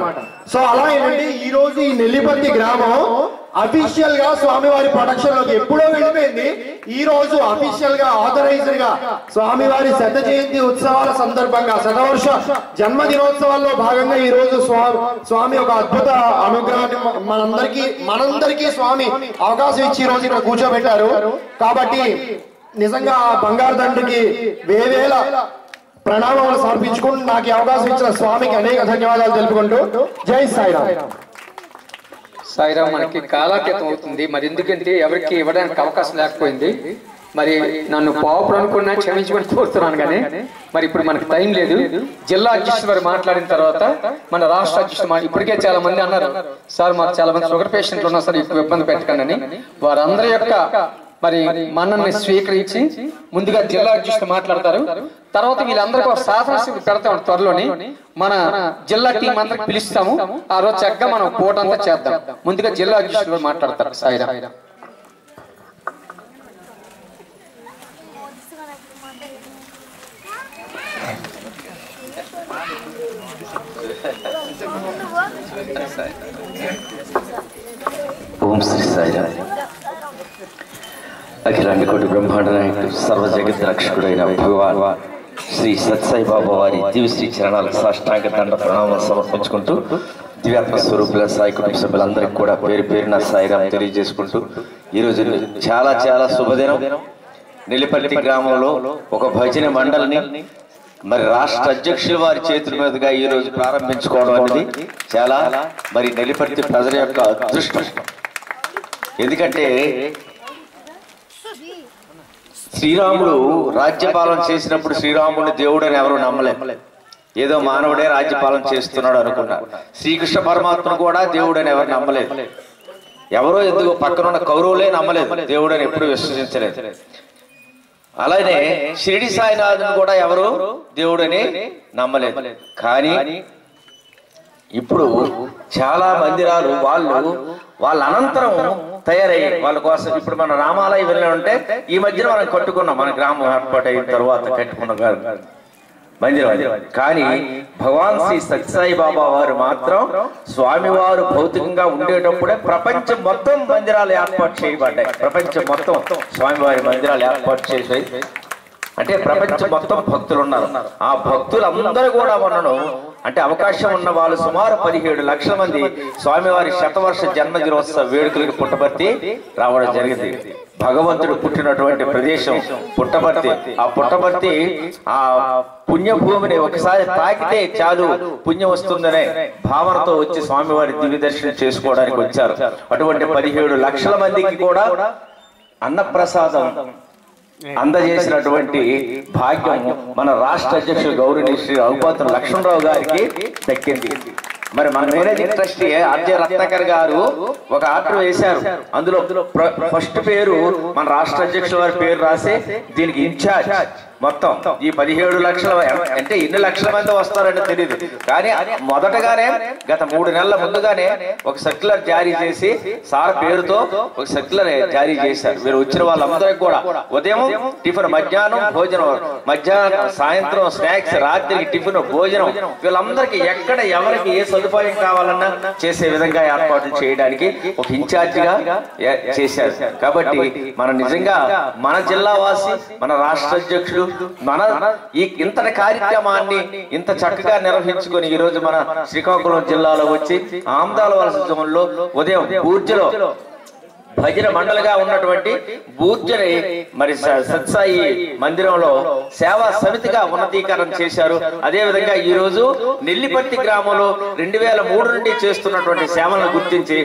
సో అలా ఏంటంటే ఈ రోజు ఈ నెల్లిపర్తి గ్రామం అఫీషియల్ గా స్వామివారి ప్రొడక్షన్ లోకి ఎప్పుడో వెళ్ళిపోయింది. ఈ రోజు అఫీషియల్ గా ఆథరైజ్డ్ గా స్వామివారి శత జయంతి ఉత్సవాల సందర్భంగా శతవర్ష జన్మదినోత్సవాల్లో భాగంగా ఈ రోజు స్వామి ఒక అద్భుత అనుగ్రహాన్ని మనందరికీ స్వామి అవకాశం ఇచ్చి ఈ రోజు ఇక్కడ కూర్చోబెట్టారు. కాబట్టి నిజంగా ఆ బంగారు దండ్రికి వేవేల ప్రణామాలు సమర్పించుకుంటూ నాకు ఈ అవకాశం ఇచ్చిన స్వామికి అనేక ధన్యవాదాలు తెలుపుకుంటూ జై సాయిరామ్. సాయిరామ్ మనకి కాలాతీతం అవుతుంది. మరి ఎందుకంటే ఎవరికి ఇవ్వడానికి అవకాశం లేకపోయింది. మరి నన్ను పావుపుడు అనుకున్నా క్షమించమని కోరుతున్నాను. కానీ మరి ఇప్పుడు మనకి టైం లేదు. జిల్లా అధ్యక్షుడు వారు మాట్లాడిన తర్వాత మన రాష్ట్ర అధ్యక్షుడు ఇప్పటికే చాలా మంది అన్నారు, సార్ మాకు చాలా మంది షుగర్ పేషెంట్లు ఉన్నారు సార్, ఇప్పుడు ఇబ్బంది పెట్టకండి. వారందరి యొక్క మరి మనల్ని స్వీకరించి ముందుగా జిల్లా అధ్యక్షుడు మాట్లాడతారు. తర్వాత వీళ్ళందరికీ ఒక శాసనసభ్యులు పెడతాం త్వరలోని. మన జిల్లా టీం అందరికి పిలుస్తాము. ఆ రోజు చక్కగా మనం పోటంతా చేద్దాం. ముందుగా జిల్లా అధ్యక్షుడు మాట్లాడతారు. సాయిరామ్. ఓం శ్రీ సాయిరామ్. అఖిలాండ కోటి బ్రహ్మాండ నాయకుడు సర్వ జగత్ రక్షకుడైన భగవాన్ శ్రీ సత్సాయి బాబా వారి దివ్యశ్రీ చరణాలకు సాష్టాంగ దండ ప్రణామాలు సమర్పించుకుంటూ దివ్యాత్మ స్వరూపుల సాయి కుటుంబ సభ్యులందరికీ కూడా పేరు పేరున సాయిరామ్ తెలియజేసుకుంటూ ఈరోజు చాలా చాలా శుభదినం. నెల్లిపర్తి గ్రామంలో ఒక భజన మండలిని మరి రాష్ట్ర అధ్యక్షుల వారి చేతుల మీదుగా ఈ రోజు ప్రారంభించుకోవడం అనేది చాలా మరి నెల్లిపర్తి ప్రజల యొక్క అదృష్టం. ఎందుకంటే శ్రీరాముడు రాజ్యపాలన చేసినప్పుడు శ్రీరాముడిని దేవుడు అని ఎవరు నమ్మలేదు. ఏదో మానవుడే రాజ్యపాలన చేస్తున్నాడు అనుకున్నారు. శ్రీకృష్ణ పరమాత్మను కూడా దేవుడు అని ఎవరు నమ్మలేదు. ఎవరో ఎందుకు పక్కనున్న కౌరవులే నమ్మలేదు, దేవుడు అని ఎప్పుడు విశ్వసించలేదు. అలానే షిరిడి సాయినాథుని కూడా ఎవరు దేవుడని నమ్మలేదు. కానీ ఇప్పుడు చాలా మందిరాలు వాళ్ళ అనంతరం తయారయ్యాయి వాళ్ళ కోసం. ఇప్పుడు మన రామాలయం వెళ్ళాలంటే ఈ మధ్యన మనం కట్టుకున్నాం, మన గ్రామం ఏర్పాటు అయిన తర్వాత కట్టుకున్న మందిరం. కానీ భగవాన్ శ్రీ సత్యసాయి బాబా వారు మాత్రం స్వామివారు భౌతికంగా ఉండేటప్పుడే ప్రపంచం మొత్తం మందిరాలు ఏర్పాటు చేయబడ్డాయి. ప్రపంచం మొత్తం స్వామివారి మందిరాలు ఏర్పాటు చేసాయి. అంటే ప్రపంచం మొత్తం భక్తులు ఉన్నారు. ఆ భక్తులందరూ కూడా మనను అంటే అవకాశం ఉన్న వాళ్ళు సుమారు 17 లక్షల మంది స్వామివారి శతవర్ష జన్మదినోత్సవ వేడుకలకు పుట్టపర్తి రావడం జరిగింది. భగవంతుడు పుట్టినటువంటి ప్రదేశం పుట్టపర్తి. ఆ పుట్టపర్తి ఆ పుణ్యభూమిని ఒకసారి తాకితే చాలు పుణ్యం వస్తుందనే భావనతో వచ్చి స్వామివారి దివ్య దర్శనం చేసుకోవడానికి వచ్చారు. అటువంటి 17 లక్షల మందికి కూడా అన్నప్రసాదం అందజేసినటువంటి భాగ్యం మన రాష్ట్ర అధ్యక్షుడు గౌరవనీయ శ్రీ రఘుపతి లక్ష్మణరావు గారికి దక్కింది. మరి మన మేనేజింగ్ ట్రస్టీ ఆర్జే రత్నాకర్ గారు ఒక ఆర్డర్ వేశారు. అందులో ఫస్ట్ పేరు మన రాష్ట్ర అధ్యక్షుల వారి పేరు రాసి దీనికి ఇన్ఛార్జ్ మొత్తం ఈ 17 లక్షల అంటే ఎన్ని లక్షల మంది వస్తారంటే తెలియదు. కానీ మొదటగానే గత 3 నెలల ముందుగానే ఒక సర్క్యులర్ జారీ చేసి సార్ పేరుతో ఒక సర్క్యులర్ జారీ చేశారు. మీరు వచ్చిన వాళ్ళందరికీ కూడా ఉదయం టిఫిన్, మధ్యాహ్నం భోజనం, మధ్యాహ్నం సాయంత్రం స్నాక్స్, రాత్రికి టిఫిన్, భోజనం, వీళ్ళందరికీ ఎక్కడ ఎవరికి ఏ సదుపాయం కావాలన్నా చేసే విధంగా ఏర్పాట్లు చేయడానికి ఒక ఇన్ఛార్జిగా చేశారు. కాబట్టి మనం నిజంగా మన జిల్లా వాసి, మన రాష్ట్ర అధ్యక్షుడు మన ఈ ఇంతటి కార్యక్రమాన్ని ఇంత చక్కగా నిర్వహించుకొని ఈ రోజు మన శ్రీకాకుళం జిల్లాలో వచ్చి ఆమ్దాల వలసలో ఉదయం పూర్తిలో భజన మండలిగా ఉన్నటువంటి బూర్జని మరి సత్సాయి మందిరంలో సేవా సమితిగా ఉన్నతీకరణ చేశారు. అదే విధంగా ఈ రోజు నెల్లిపర్తి గ్రామంలో 2003 నుండి చేస్తున్నటువంటి సేవలను గుర్తించి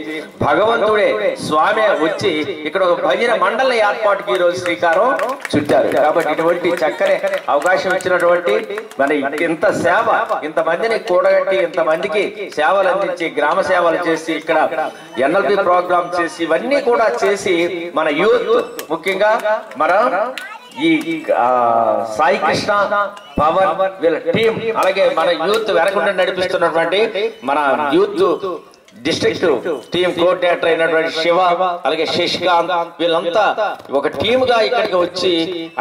భగవంతుడే స్వామి వచ్చి ఇక్కడ ఒక భజన మండలి ఏర్పాటుకి ఈ రోజు శ్రీకారం చుట్టారు. కాబట్టి ఇటువంటి చక్కని అవకాశం ఇచ్చినటువంటి మరి ఇంత సేవ, ఇంతమందిని కూడగట్టి ఇంతమందికి సేవలు అందించి గ్రామ సేవలు చేసి ఇక్కడ ఎన్ఎల్పి ప్రోగ్రామ్ చేసి ఇవన్నీ కూడా చేసి మన యూత్ ముఖ్యంగా మన ఈ సాయి కృష్ణ పవన్ వీళ్ళ టీం, అలాగే మన యూత్ వెనకుండా నడిపిస్తున్నటువంటి మన యూత్ డిస్ట్రిక్ట్ టీం కోఆర్డినేటర్ అయినటువంటి శివ, అలాగే శశికాంత్, వీళ్ళంతా ఒక టీమ్ గా ఇక్కడికి వచ్చి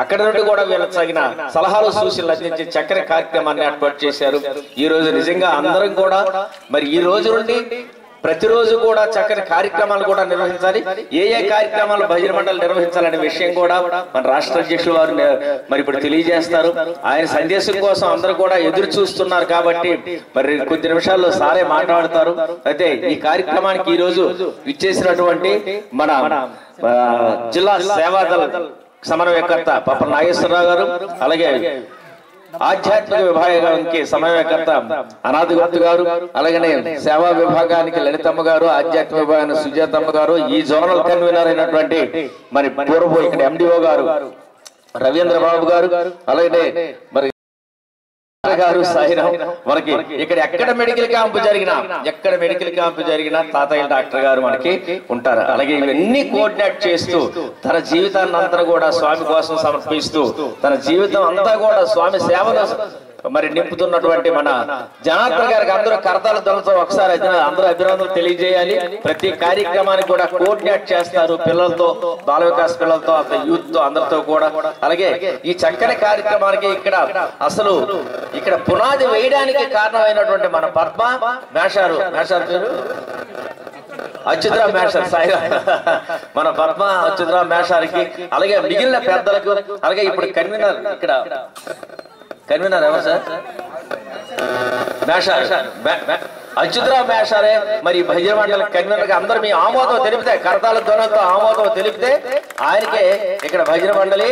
అక్కడ నుండి కూడా వీళ్ళకి తగిన సలహాలు సూచనలు అందించి చక్కని కార్యక్రమాన్ని ఏర్పాటు చేశారు. ఈ రోజు నిజంగా అందరం కూడా మరి ఈ రోజు నుండి ప్రతిరోజు కూడా చక్కని కార్యక్రమాలు కూడా నిర్వహించాలి. ఏ కార్యక్రమాలు భజన మండలి నిర్వహించాలనే విషయం కూడా మన రాష్ట్ర అధ్యక్షులు వారు మరి ఇప్పుడు తెలియజేస్తారు. ఆయన సందేశం కోసం అందరూ కూడా ఎదురు చూస్తున్నారు. కాబట్టి మరి కొద్ది నిమిషాల్లో సారే మాట్లాడతారు. అయితే ఈ కార్యక్రమానికి ఈ రోజు ఇచ్చేసినటువంటి మన జిల్లా సేవాదళ సమన్వయకర్త పప్ప నాగేశ్వరరావు గారు, అలాగే ఆధ్యాత్మిక విభాగానికి సమన్వయకర్త అనాథ గుప్త గారు, అలాగనే సేవా విభాగానికి లలితమ్మ గారు, ఆధ్యాత్మిక విభాగానికి సుజాతమ్మ గారు, ఈ జోనల్ కన్వీనర్ అయినటువంటి మరి పూర్వ ఇక్కడ ఎండిఓ గారు రవీంద్ర బాబు గారు, అలాగే మరి గారు సాయిరాం, మనకి ఇక్కడ ఎక్కడ మెడికల్ క్యాంప్ జరిగినా తాతయ్య డాక్టర్ గారు మనకి ఉంటారు. అలాగే ఇవన్నీ కోఆర్డినేట్ చేస్తూ తన జీవితాన్ని అంతా కూడా స్వామి కోసం సమర్పిస్తూ తన జీవితం అంతా కూడా స్వామి సేవలో మరి నింపుతున్నటువంటి మన జనార్దన్ గారికి అందరూ కరతాల ధ్వనులతో ఒకసారి అందరూ అభినందనలు తెలియజేయాలి. ప్రతి కార్యక్రమానికి కూడా కోఆర్డినేట్ చేస్తారు పిల్లలతో, బాల వికాస్ పిల్లలతో, యూత్ తో, అందరితో కూడా. అలాగే ఈ చక్కని కార్యక్రమానికి అసలు ఇక్కడ పునాది వేయడానికి కారణమైనటువంటి మన పద్మ మేషారు పేరు అచ్యుతరావు మేషారు సాయి, మన పద్మ అచ్యుతరావు మేషారికి, అలాగే మిగిలిన పెద్దలకు, అలాగే ఇప్పుడు కన్వీనర్ ఎవరు సార్? అచ్యుతరావు మేషారే మరి భజన మండలి కన్వీనర్ గా అందరూ మీ ఆమోదం తెలిపితే, కరతాల ధ్వనులతో ఆమోదం తెలిపితే ఆయనకే ఇక్కడ భజన మండలి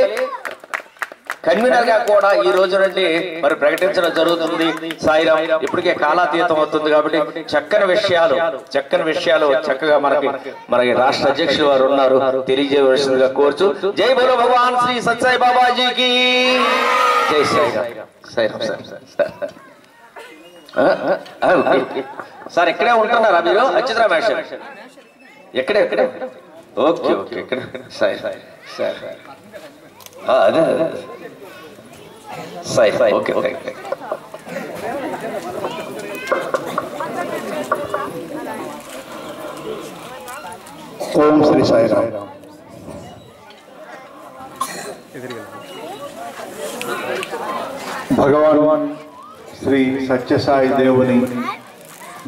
కన్వీనర్ గా కూడా ఈ రోజు నుండి మరి ప్రకటించడం జరుగుతుంది. సాయిరాం ఇప్పటికే కాలాతీతం అవుతుంది కాబట్టి చక్కని విషయాలు చక్కగా మనకి రాష్ట్ర అధ్యక్షులు వారు ఉన్నారు, తెలియజేయవలసిందిగా కోరుచు. జై బోలో భగవాన్ శ్రీ సత్సాయి బాబాజీకి జై సాయిరాం. సార్ ఇక్కడే ఉంటున్నారా మీరు? అచ్యుతరావు మేషారు ఎక్కడే ఓకే ఇక్కడ సాయి అదే సాయి ఓకే. ఓం శ్రీ సాయిరాం. భగవాన్ శ్రీ సత్యసాయి దేవుని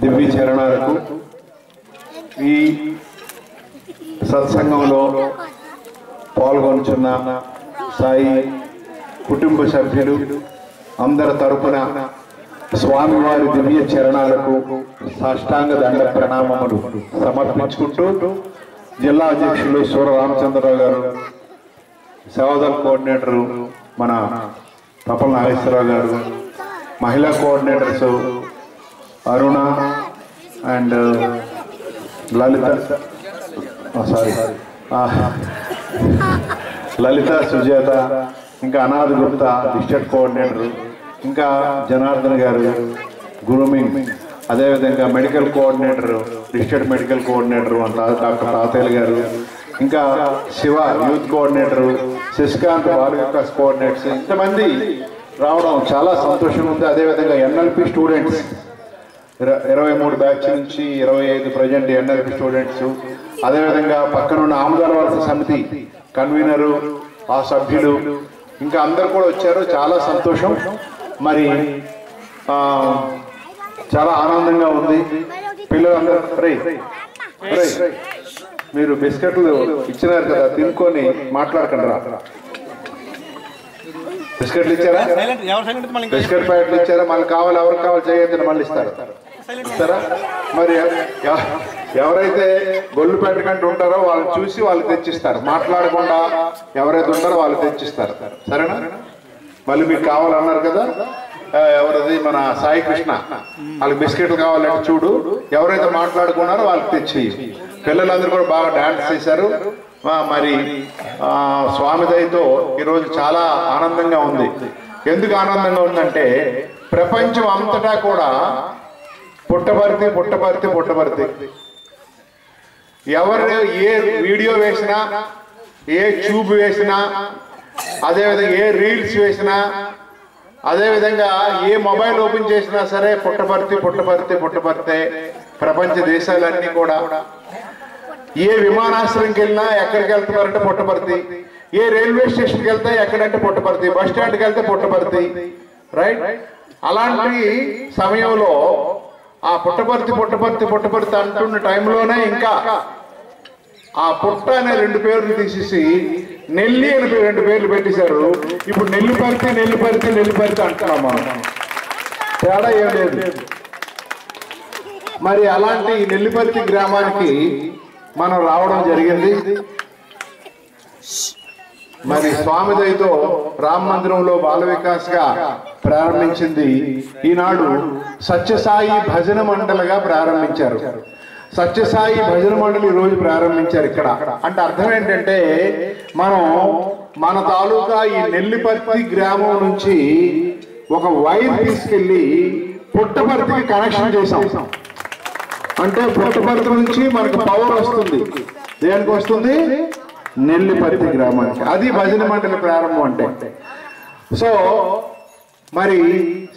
దివ్య చరణాలకు ఈ సత్సంగంలో పాల్గొంటున్న సాయి కుటుంబ సభ్యులు అందరి తరపున స్వామివారి దివ్య చరణాలకు సాష్టాంగ దండ ప్రణామములు సమర్పించుకుంటూ జిల్లా అధ్యక్షులు సూర రామచంద్రరావు గారు, సేవాదళ కోఆర్డినేటరు మన పప్పల నాగేశ్వరరావు గారు, మహిళా కోఆర్డినేటర్స్ అరుణ అండ్ లలిత సుజాత, ఇంకా అనాథ గుప్తా డిస్ట్రిక్ట్ కోఆర్డినేటర్, ఇంకా జనార్దన్ గారు గ్రూమింగ్, అదేవిధంగా medical coordinator district medical coordinator doctor తాతయ్య గారు, ఇంకా Shiva youth coordinator, Sasikanth Bala Vikas coordinators, ఇంతమంది రావడం చాలా సంతోషంగా ఉంది. అదేవిధంగా ఎన్ఎల్పి స్టూడెంట్స్ 23 బ్యాచ్ నుంచి 25 ప్రజెంట్ ఎన్ఎల్పి స్టూడెంట్స్, అదేవిధంగా పక్కనున్న ఆముదాల వలస సమితి కన్వీనరు, ఆ సభ్యులు, ఇంకా అందరు కూడా వచ్చారు. చాలా సంతోషం. మరి చాలా ఆనందంగా ఉంది. పిల్లలందరూ మీరు బిస్కెట్లు ఇచ్చినారు కదా, తినుకొని మాట్లాడకండి రా. బిస్కెట్లు ఇచ్చారా? బిస్కెట్ ప్యాకెట్లు ఇచ్చారా? మళ్ళీ కావాలి, ఎవరికి కావాలి చేయొద్దని మళ్ళీ ఇస్తారా? మరి ఎవరైతే గొల్లు పెట్టకంటూ ఉంటారో వాళ్ళని చూసి వాళ్ళు తెచ్చిస్తారు. మాట్లాడకుండా ఎవరైతే ఉంటారో వాళ్ళు తెచ్చిస్తారు. సరేనా? మళ్ళీ మీకు కావాలన్నారు కదా, ఎవరది మన సాయి కృష్ణ, వాళ్ళకి బిస్కెట్లు కావాలంటే చూడు, ఎవరైతే మాట్లాడుకున్నారో వాళ్ళకి తెచ్చి. పిల్లలందరూ కూడా బాగా డాన్స్ చేశారు. మరి స్వామి దయతో ఈరోజు చాలా ఆనందంగా ఉంది. ఎందుకు ఆనందంగా ఉందంటే ప్రపంచం అంతటా కూడా పుట్టబర్తి పుట్టబర్తి పుట్టబర్తి. ఎవరు ఏ వీడియో వేసినా, ఏ ట్యూబ్ వేసినా, అదేవిధంగా ఏ రీల్స్ వేసినా, అదేవిధంగా ఏ మొబైల్ ఓపెన్ చేసినా సరే పుట్టబర్తి పుట్టబర్తి పుట్టబర్తే. ప్రపంచ దేశాలన్నీ కూడా ఏ విమానాశ్రయంకి వెళ్ళినా ఎక్కడికి వెళ్తున్నారంటే పుట్టబర్తి, ఏ రైల్వే స్టేషన్కి వెళ్తే ఎక్కడంటే పుట్టబర్తి, బస్ స్టాండ్కి వెళ్తే పుట్టబర్తి. రైట్? అలాంటి సమయంలో ఆ పుట్టబర్తి పుట్టబర్తి పుట్టబర్తి అంటున్న టైంలోనే ఇంకా ఆ పుట్ట అనే 2 పేర్లు తీసేసి నెల్లి అని 2 పేర్లు పెట్టేశారు. ఇప్పుడు నెల్లిపర్తి నెల్లిపర్తి నెల్లిపర్తి అంటున్నాం మనం. తేడా ఏం లేదు. మరి అలాంటి నెల్లిపర్తి గ్రామానికి మనం రావడం జరిగింది. మరి స్వామి దయతో రామ మందిరంలో బాల వికాస్ గా ప్రారంభించింది. ఈనాడు సత్యసాయి భజన మండలిగా ప్రారంభించారు. సత్యసాయి భజన మండలి ఈ రోజు ప్రారంభించారు ఇక్కడ. అంటే అర్థం ఏంటంటే మనం మన తాలూకా ఈ నెల్లిపర్తి గ్రామం నుంచి ఒక వైర్ తీసుకెళ్లి పుట్టపర్తికి కనెక్షన్ చేసాం. అంటే పుట్టపర్తి నుంచి మనకు పవర్ వస్తుంది. దేనికి వస్తుంది? నెల్లిపర్తి గ్రామానికి. అది భజన మండలి ప్రారంభం అంటే. సో మరి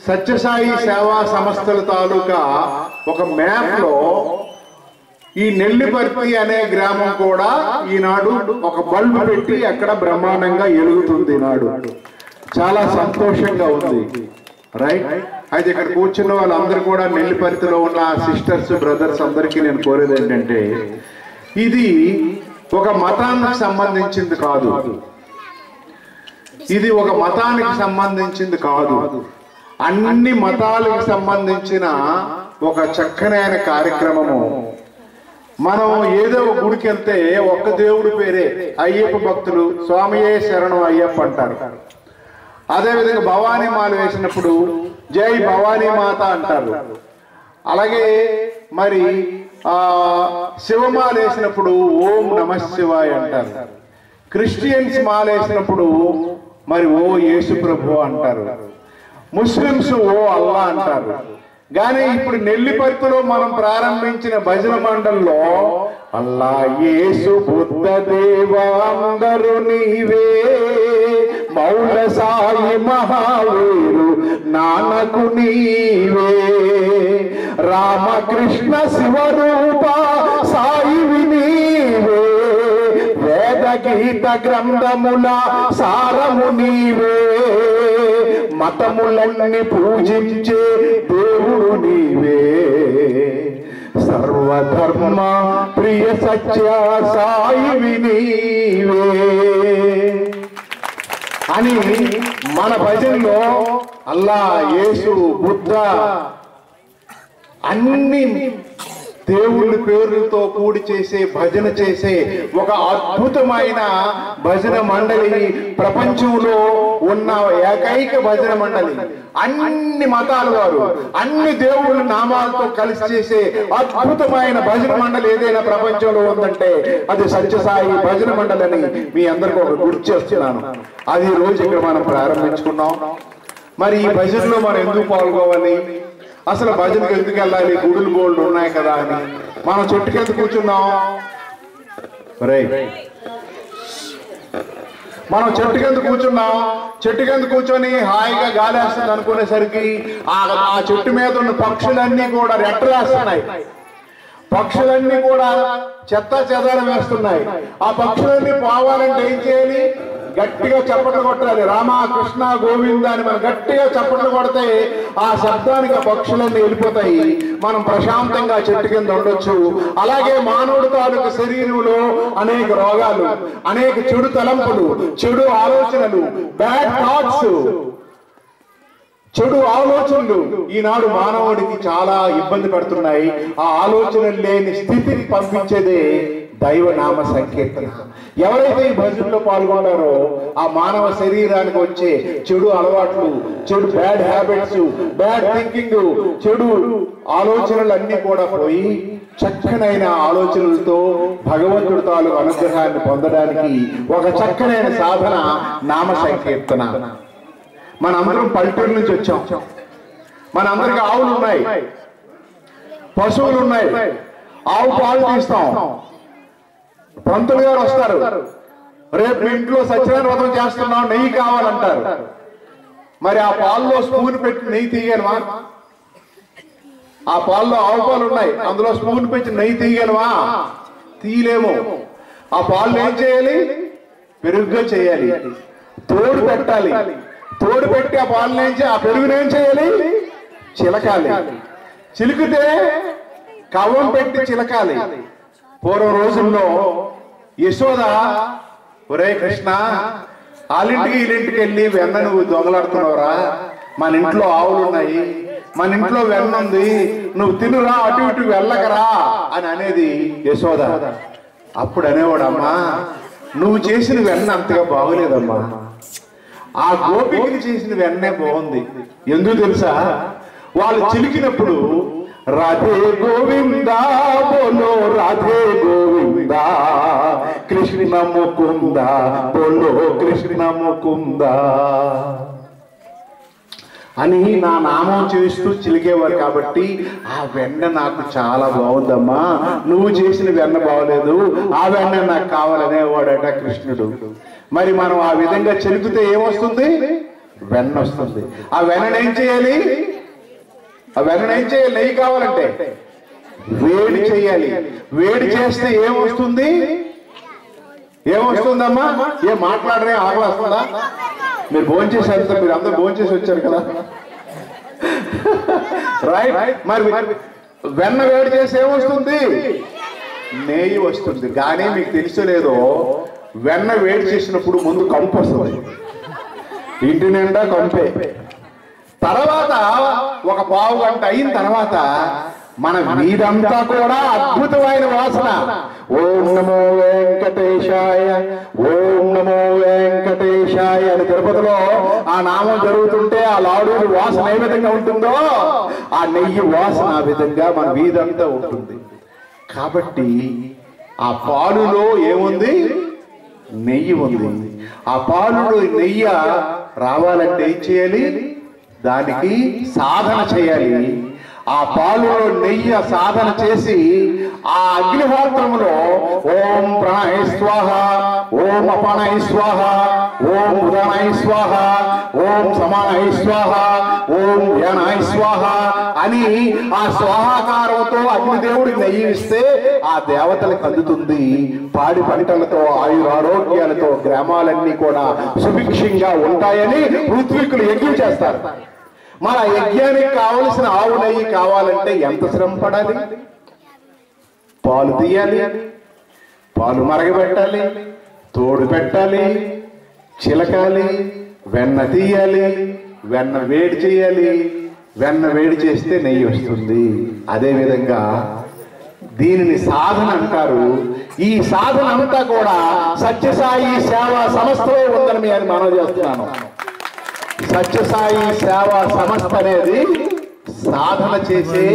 సత్యసాయి సేవా సంస్థల తాలూకా ఒక మ్యాప్ లో ఈ నెల్లిపర్తి అనే గ్రామం కూడా ఈనాడు ఒక బల్బు పెట్టి అక్కడ బ్రహ్మాండంగా ఎలుగుతుంది. ఈనాడు చాలా సంతోషంగా ఉంది. రైట్? అయితే ఇక్కడ కూర్చున్న వాళ్ళందరూ కూడా నెల్లిపర్తిలో ఉన్న సిస్టర్స్ బ్రదర్స్ అందరికీ నేను కోరేది ఏంటంటే ఇది ఒక మతానికి సంబంధించింది కాదు. ఇది ఒక మతానికి సంబంధించింది కాదు. అన్ని మతాలకు సంబంధించిన ఒక చక్కనైన కార్యక్రమము. మనం ఏదో ఒక గుడికి వెళ్తే ఒక్క దేవుడి పేరే అయ్యప్ప భక్తులు స్వామియే శరణం అయ్యప్ప అంటారు. అదేవిధంగా భవానీ మాల వేసినప్పుడు జై భవానీ మాత అంటారు. అలాగే మరి శివమాల వేసినప్పుడు ఓం నమ శివాయ అంటారు. క్రిస్టియన్స్ మాల వేసినప్పుడు మరి ఓ యేసు ప్రభు అంటారు. ముస్లిమ్స్ ఓ అల్లా అంటారు. కానీ ఇప్పుడు నెల్లిపర్తిలో మనం ప్రారంభించిన భజన మండలిలో అల్లా యేసు బుద్ధ దేవా అందరూ నీవే, మౌల సాయి మహావీరు నానకు నీవే, రామకృష్ణ శివరూప సాయివి నీవే, వేద గీత గ్రంథముల సారము నీవే, మతములన్నీ పూజించే దేవుడు నీవే, సర్వధర్మ ప్రియ సత్య సాయివి నీవే అని మన భజనలో అల్లా యేసు బుద్ధ అన్ని దేవుళ్ళ పేర్లతో కూడి చేసే భజన చేసే ఒక అద్భుతమైన భజన మండలి ప్రపంచంలో ఉన్న ఏకైక భజన మండలి. అన్ని మతాల వారు అన్ని దేవుళ్ళ నామాలతో కలిసి చేసే అద్భుతమైన భజన మండలి ఏదైనా ప్రపంచంలో ఉందంటే అది సత్యసాయి భజన మండలి అని మీ అందరికీ ఒక గుర్తు చేస్తున్నాను. అది ఈ రోజు ఇక్కడ మనం ప్రారంభించుకున్నాం. మరి ఈ భజనలో మనం ఎందుకు పాల్గొవాలి, అసలు భజనకి ఎందుకు వెళ్ళాలి, గుడులు బోల్డ్ ఉన్నాయి కదా అని మనం చెట్టుకెందుకు కూర్చున్నాం? రే మనం చెట్టు కింద కూర్చున్నాం, చెట్టు కింద కూర్చొని హాయిగా గాలేస్తుంది అనుకునేసరికి ఆ చెట్టు మీద ఉన్న పక్షులన్నీ కూడా రెట్టలేస్తున్నాయి, పక్షులన్నీ కూడా చెత్త చెదారం వేస్తున్నాయి. ఆ పక్షులన్నీ పోవాలంటే ఏం చేయాలి? గట్టిగా చప్పట్లు కొట్టాలి. రామ కృష్ణ గోవింద అని మనం గట్టిగా చప్పట్లు కొడితే ఆ శబ్దానికి ఆ పక్షులన్నీ వెళ్ళిపోతాయి. మనం ప్రశాంతంగా చెట్టు కింద ఉండొచ్చు. అలాగే మానవుడి తాలూకు శరీరంలో అనేక రోగాలు, అనేక చెడు తలంపులు, చెడు ఆలోచనలు, బ్యాడ్ థాట్స్, చెడు ఆలోచనలు ఈనాడు మానవుడికి చాలా ఇబ్బంది పెడుతున్నాయి. ఆ ఆలోచనలు లేని స్థితిని పంపించేదే దైవనామ సంకీర్తన. ఎవరైతే ఈ భజనలో పాల్గొన్నారో ఆ మానవ శరీరానికి వచ్చే చెడు అలవాట్లు, చెడు బ్యాడ్ హ్యాబిట్స్, బ్యాడ్ థింకింగ్, చెడు ఆలోచనలు అన్ని కూడా పోయి చక్కనైన ఆలోచనలతో భగవంతుడి తాలూకు అనుగ్రహాన్ని పొందడానికి ఒక చక్కనైన సాధన నామ సంకీర్తన. మనందరం పల్లెటూరు నుంచి వచ్చాం. మనందరికి ఆవులు ఉన్నాయి, పశువులు ఉన్నాయి. ఆవు పాలు తీస్తాం. పంతులు గారు వస్తారు, రేపు ఇంట్లో సత్యనారాయణ వ్రతం చేస్తున్నాం, నెయ్యి కావాలంటారు. మరి ఆ పాల్లో స్పూన్ పెట్టి నెయ్యి తీయగలమా? ఆ పాల్లో ఆవు పాలు ఉన్నాయి, అందులో స్పూన్ పెట్టి నెయ్యి తీయగలమా? తీయలేము. ఆ పాలు ఏం చేయాలి? పెరుగుగా చేయాలి, తోడు పెట్టాలి. తోడు పెట్టి ఆ పాలను ఆ పెరుగును ఏం చేయాలి? చిలకాలి. చిలికితే కవ్వం పెట్టి చిలకాలి. పూర్వం రోజుల్లో యశోద, ఒరే కృష్ణ, వాళ్ళింటికి వీళ్ళింటికి వెళ్ళి వెన్న నువ్వు దొంగలాడుతున్నావురా, మన ఇంట్లో ఆవులు ఉన్నాయి, మన ఇంట్లో వెన్న ఉంది, నువ్వు తినురా, అటు ఇటు వెళ్ళకరా అని అనేది యశోద. అప్పుడు అనేవాడమ్మా, నువ్వు చేసిన వెన్న అంతగా బాగోలేదమ్మా, ఆ గోపికని చేసిన వెన్నే బాగుంది. ఎందుకు తెలుసా? వాళ్ళు చిలికినప్పుడు రాధే గోవింద బోలో, రాధే గోవింద, కృష్ణ ముకుంద బోలో, కృష్ణ ముకుంద అని నా నామం చేస్తూ చిలికేవారు. కాబట్టి ఆ వెన్న నాకు చాలా బాగుందమ్మా, నువ్వు చేసిన వెన్న బాగోలేదు, ఆ వెన్న నాకు కావాలనేవాడట కృష్ణుడు. మరి మనం ఆ విధంగా చిలికితే ఏమొస్తుంది? వెన్న వస్తుంది. ఆ వెన్నను ఏం చేయాలి? ఆ వెన్నను ఏం చేయాలి? నెయ్యి కావాలంటే వేడి చేయాలి. వేడి చేస్తే ఏమొస్తుంది? ఏమొస్తుందమ్మా? ఏం మాట్లాడరే? ఆకలి వస్తుందా? మీరు భోంచేసారు, మీరు అందరూ భోంచేసి వచ్చారు కదా, రైట్? మరి వెన్న వేడి చేసి ఏమొస్తుంది? నెయ్యి వస్తుంది. కానీ మీకు తెలుసలేదో, వెన్న వేడి చేసినప్పుడు ముందు కంపు వస్తుంది, ఇంటి నిండా కంపే. తర్వాత ఒక పావు గంట అయిన తర్వాత మన వీధంతా కూడా అద్భుతమైన వాసన. ఓం నమో వెంకటేశాయ, ఓం నమో వెంకటేశాయ అని తిరుపతిలో ఆ నామం జరుగుతుంటే ఆ లాడూరి వాసన ఏ విధంగా ఉంటుందో ఆ నెయ్యి వాసన ఆ విధంగా మన వీధంతా ఉంటుంది. కాబట్టి ఆ పాలులో ఏముంది? నెయ్యి ఉంది. ఆ పాలులో నెయ్యి రావాలంటే ఏం చేయాలి? దానికి సాధన చేయాలి. ఆ పాలులో నెయ్యి సాధన చేసి ఆ అగ్నిహోత్రములో ఓం ప్రాణాయ స్వాహ, ఓం అపానాయ స్వాహ, ఓం ఉదానాయ స్వాహ, ఓం సమానాయ స్వాహ, ఓం వ్యానాయ స్వాహ అని ఆ స్వాహాకారంతో అగ్నిదేవుడికి నెయ్యి ఇస్తే ఆ దేవతలకు అందుతుంది. పాడి పంటలతో, ఆయురారోగ్యాలతో గ్రామాలన్నీ కూడా సుభిక్షంగా ఉంటాయని ఋత్వికులు యజ్ఞం చేస్తారు. మన యజ్ఞానికి కావలసిన ఆవు నెయ్యి కావాలంటే ఎంత శ్రమ పడాలి? పాలు తీయాలి, పాలు మరగబెట్టాలి, తోడు పెట్టాలి, చిలకాలి, వెన్న తీయాలి, వెన్న వేడి చేయాలి. వెన్న వేడి చేస్తే నెయ్యి వస్తుంది. అదేవిధంగా దీనిని సాధన అంటారు. ఈ సాధన అంతా కూడా సత్యసాయి సేవా సంస్థలో ఉందని నేను మనవి చేస్తున్నాను. సత్యసాయి సేవా సంస్థ అనేది సాధన చేసే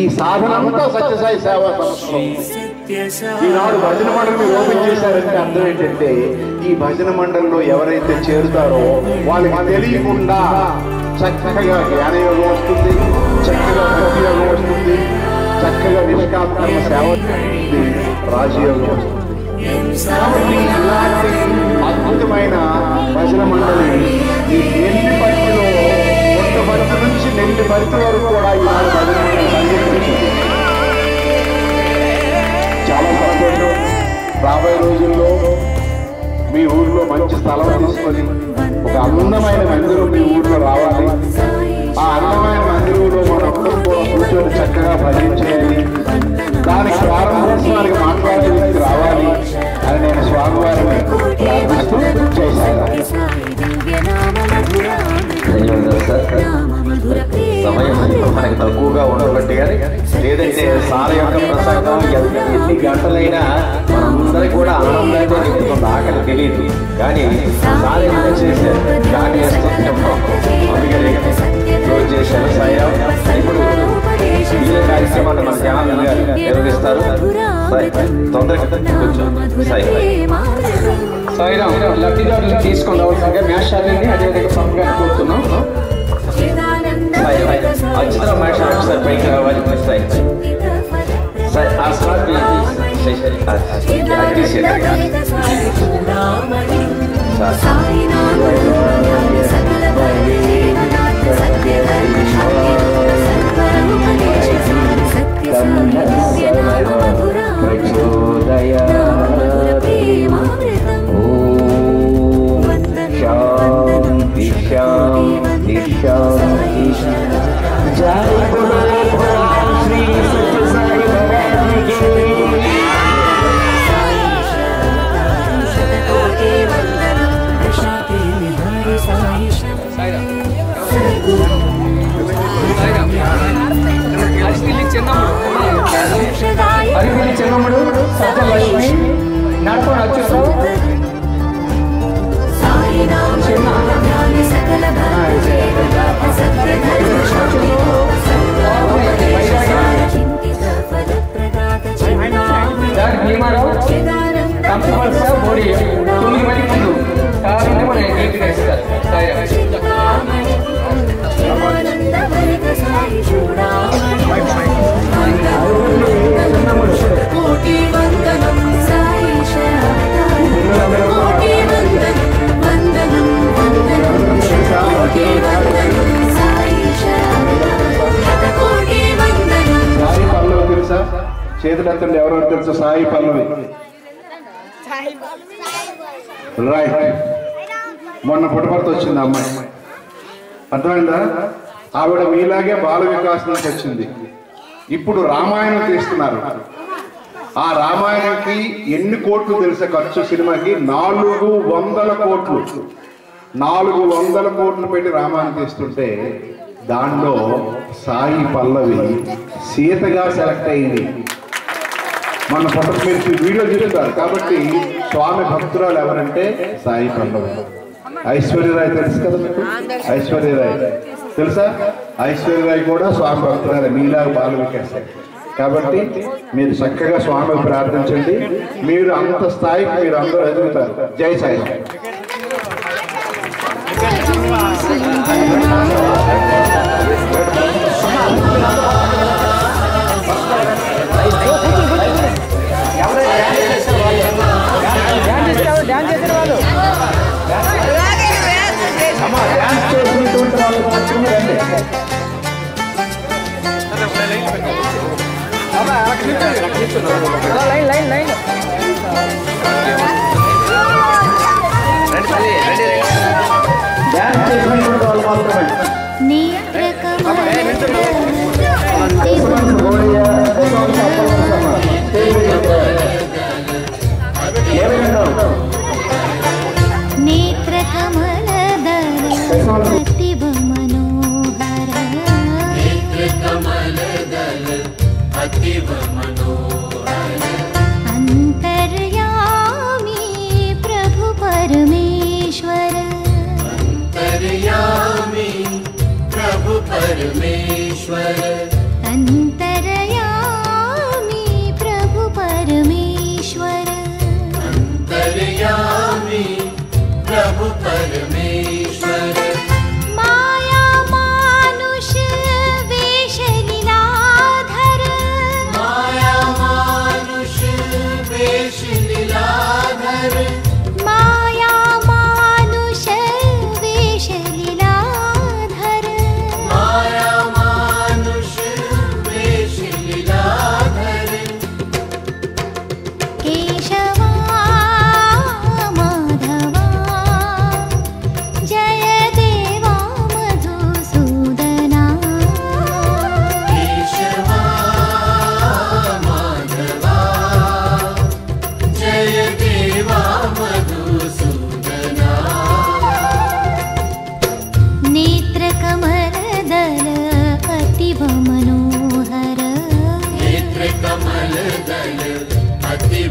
ఈ సాధన అంతా సత్యసాయి సేవా సంస్థ. ఈనాడు భజన మండలిని ఓపెన్ చేశారంటే అర్థం ఏంటంటే, ఈ భజన మండలిలో ఎవరైతే చేరుతారో వాళ్ళకి తెలియకుండా చక్కగా జ్ఞానయోగం వస్తుంది, చక్కగా భక్తియోగం వస్తుంది, చక్కగా నిష్కామ కర్మ సేవ వస్తుంది, రాజయోగం వస్తుంది. కాబట్టి ఇలాంటి అద్భుతమైన భజన మండలి ఈ నెల్లిపర్తిలో పుట్టపర్తి నుంచి నెల్లిపర్తి వరకు కూడా ఇలాంటి భజన మండలి సంఘటించింది. చాలా సంతోషం. రాబోయే రోజుల్లో మీ ఊర్లో మంచి స్థలం తీసుకొని ఒక అందమైన మందిరం మీ ఊర్లో రావాలి. ఆ అందమైన మందిరంలో మనందరం కూడా కూర్చొని చక్కగా భజన చేయాలి. దానికి ప్రారంభోత్సవానికి మాట్లాడే వ్యక్తి రావాలి అని నేను స్వామివారిని ప్రార్థిస్తూ చేశాను. సమయం మనకి తక్కువగా ఉండబట్టి కానీ లేదంటే సార యొక్క ప్రసంగం ఎన్ని గంటలైనా మనందరికీ కూడా ఆనందంగా నింపుతుంది. ఆకలి తెలియదు కానీ సార ఎంత చేశారు దాన్ని క్లోజ్ చేశారు. సాయిరామ్ ఇప్పుడు ఈ కార్యక్రమాన్ని మన ధ్యానం నిర్వహిస్తారు. తొందరగా కొంచెం సాయిరామ్ లబ్ధిదారులను తీసుకొని రావాల్సిందిగా మేషాలని అదేవిధంగా పంపగా కోరుతున్నాం. అచ్యుత మ్యాచ్ ఒకసారి పైకి రావాలి. అరిపల్లి చెన్నమ్ముడు సత్యలక్ష్మి నడపడు అచ్యుతరావు భీమారావు కంపెనీ బోడి 9 మంది ముందు కాబట్టి మన గీత ఇస్తారు. సాయి పల్లవి తెలుసా? చేతులెత్తండి ఎవరెవరు తెలుసా? సాయి పల్లవి రైట్. మొన్న పుట్టపర్తి వచ్చింది అమ్మాయి, అర్థమైందా? ఆవిడ మీలాగే బాల వికాస్ నుంచి వచ్చింది. ఇప్పుడు రామాయణం తీస్తున్నారు. ఆ రామాయణంకి ఎన్ని కోట్లు తెలుసా ఖర్చు? సినిమాకి 400 కోట్లు. 400 కోట్లు పెట్టి రామాయణం తీస్తుంటే దానిలో సాయి పల్లవి సీతగా సెలెక్ట్ అయింది. మన ఫోటో మీరు వీడియో చూస్తారు కాబట్టి స్వామి భక్తురాలు ఎవరంటే సాయి పల్లవి. ఐశ్వర్యరాయ్ తెలుసు కదా మీకు? ఐశ్వర్యరాయ్ తెలుసా? ఐశ్వర్యరాయ్ కూడా స్వామి భక్తురాలు మీలాగా బాల వికాస్. కాబట్టి మీరు చక్కగా స్వామి ప్రార్థించండి. మీరు అంత స్థాయికి మీరు అందరూ ఎదుగుతారు. జై సాయి. अंतर्यामी प्रभु परमेश्वर, अंतर्यामी प्रभु परमेश्वर, अंतर्यामी प्रभु परमेश्वर, अंतर्यामी प्रभु परमेश्वर, माया मानुष वेश लीलाधर, माया मानुष वेश लीला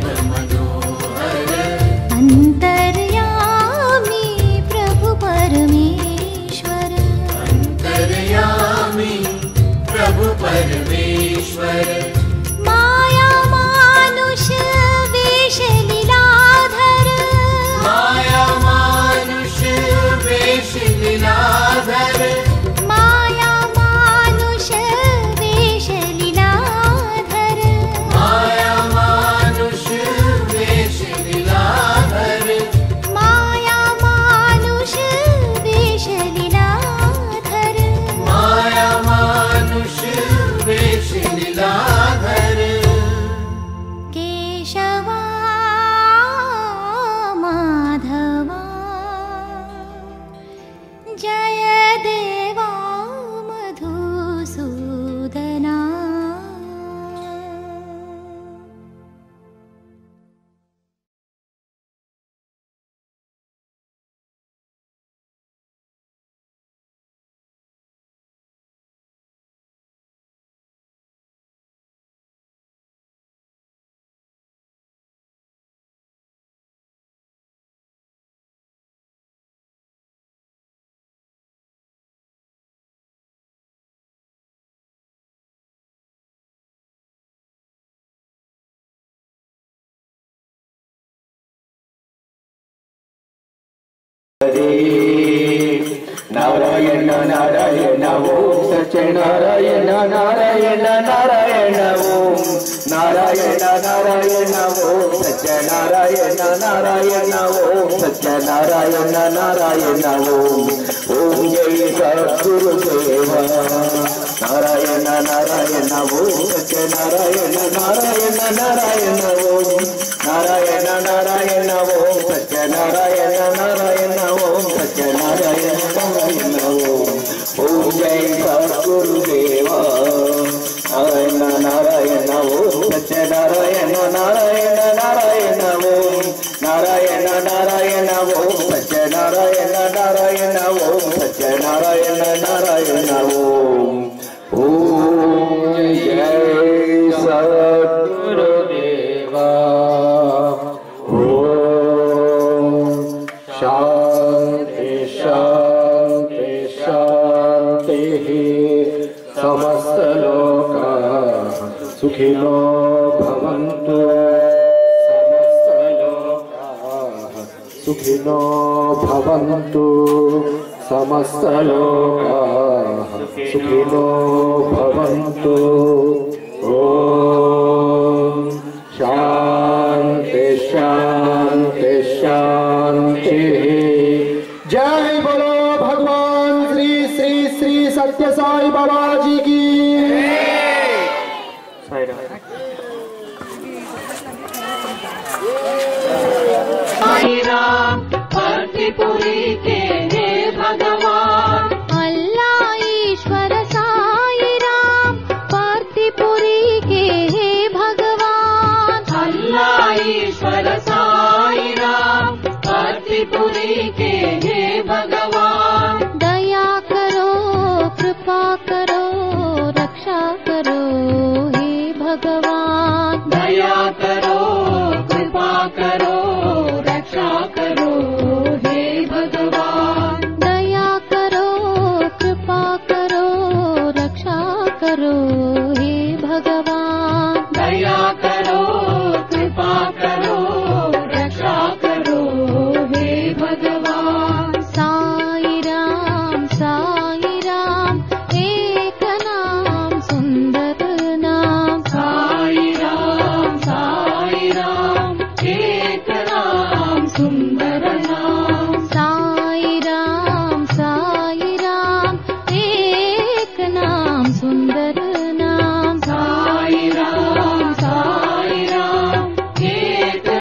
शिव मनोहर अंतर्यामी प्रभु परमेश्वर अंतर्यामी प्रभु परमेश्वर माया मानुष वेश लीलाधर माया मानुष वेश लीलाधर माया मानुष वेश लीलाधर माया मानुष वेश लीलाधर माया मानुष वेश लीलाधर माया मानुष वेश लीलाधर केशवा माधवा जय देवा मधुसूदना नारायण नारायण ओम सत्यनारायण नारायण नारायण ओम नारायण नारायण ओम सत्यनारायण नारायण ओम सत्यनारायण नारायण ओम ओम जय सद्गुरुदेवा नारायण नारायण ओम सत्यनारायण नारायण नारायण ओम नारायण नारायण ओम सत्यनारायण नारायण ओम सत्यनारायण नारायण ओम ओम जय सद्गुरुदेवा नारायण नारायण ओम सत्यनारायण नारायण नारायण ओम नारायण नारायण ओम सत्यनारायण नारायण ओम सत्यनारायण नारायण ओम ओम जय सद्गुरुदेवा ओम शांति शांति शांति समस्त लोकाः सुखिनो भवन्तु समस्त लोकाः सुखिनो भवन्तु समस्त लोकाः सुखिनो भवन्तु ओम शांति शांति शांति जय बोलो भगवान श्री श्री श्री सत्य साई बाबा जी की साई राम भक्तिपुरी के हे भगवान अल्लाह ईश्वर साई राम पार्थिपुरी के हे भगवान अल्लाह ईश्वर साई राम भक्तिपुरी के हे भगवान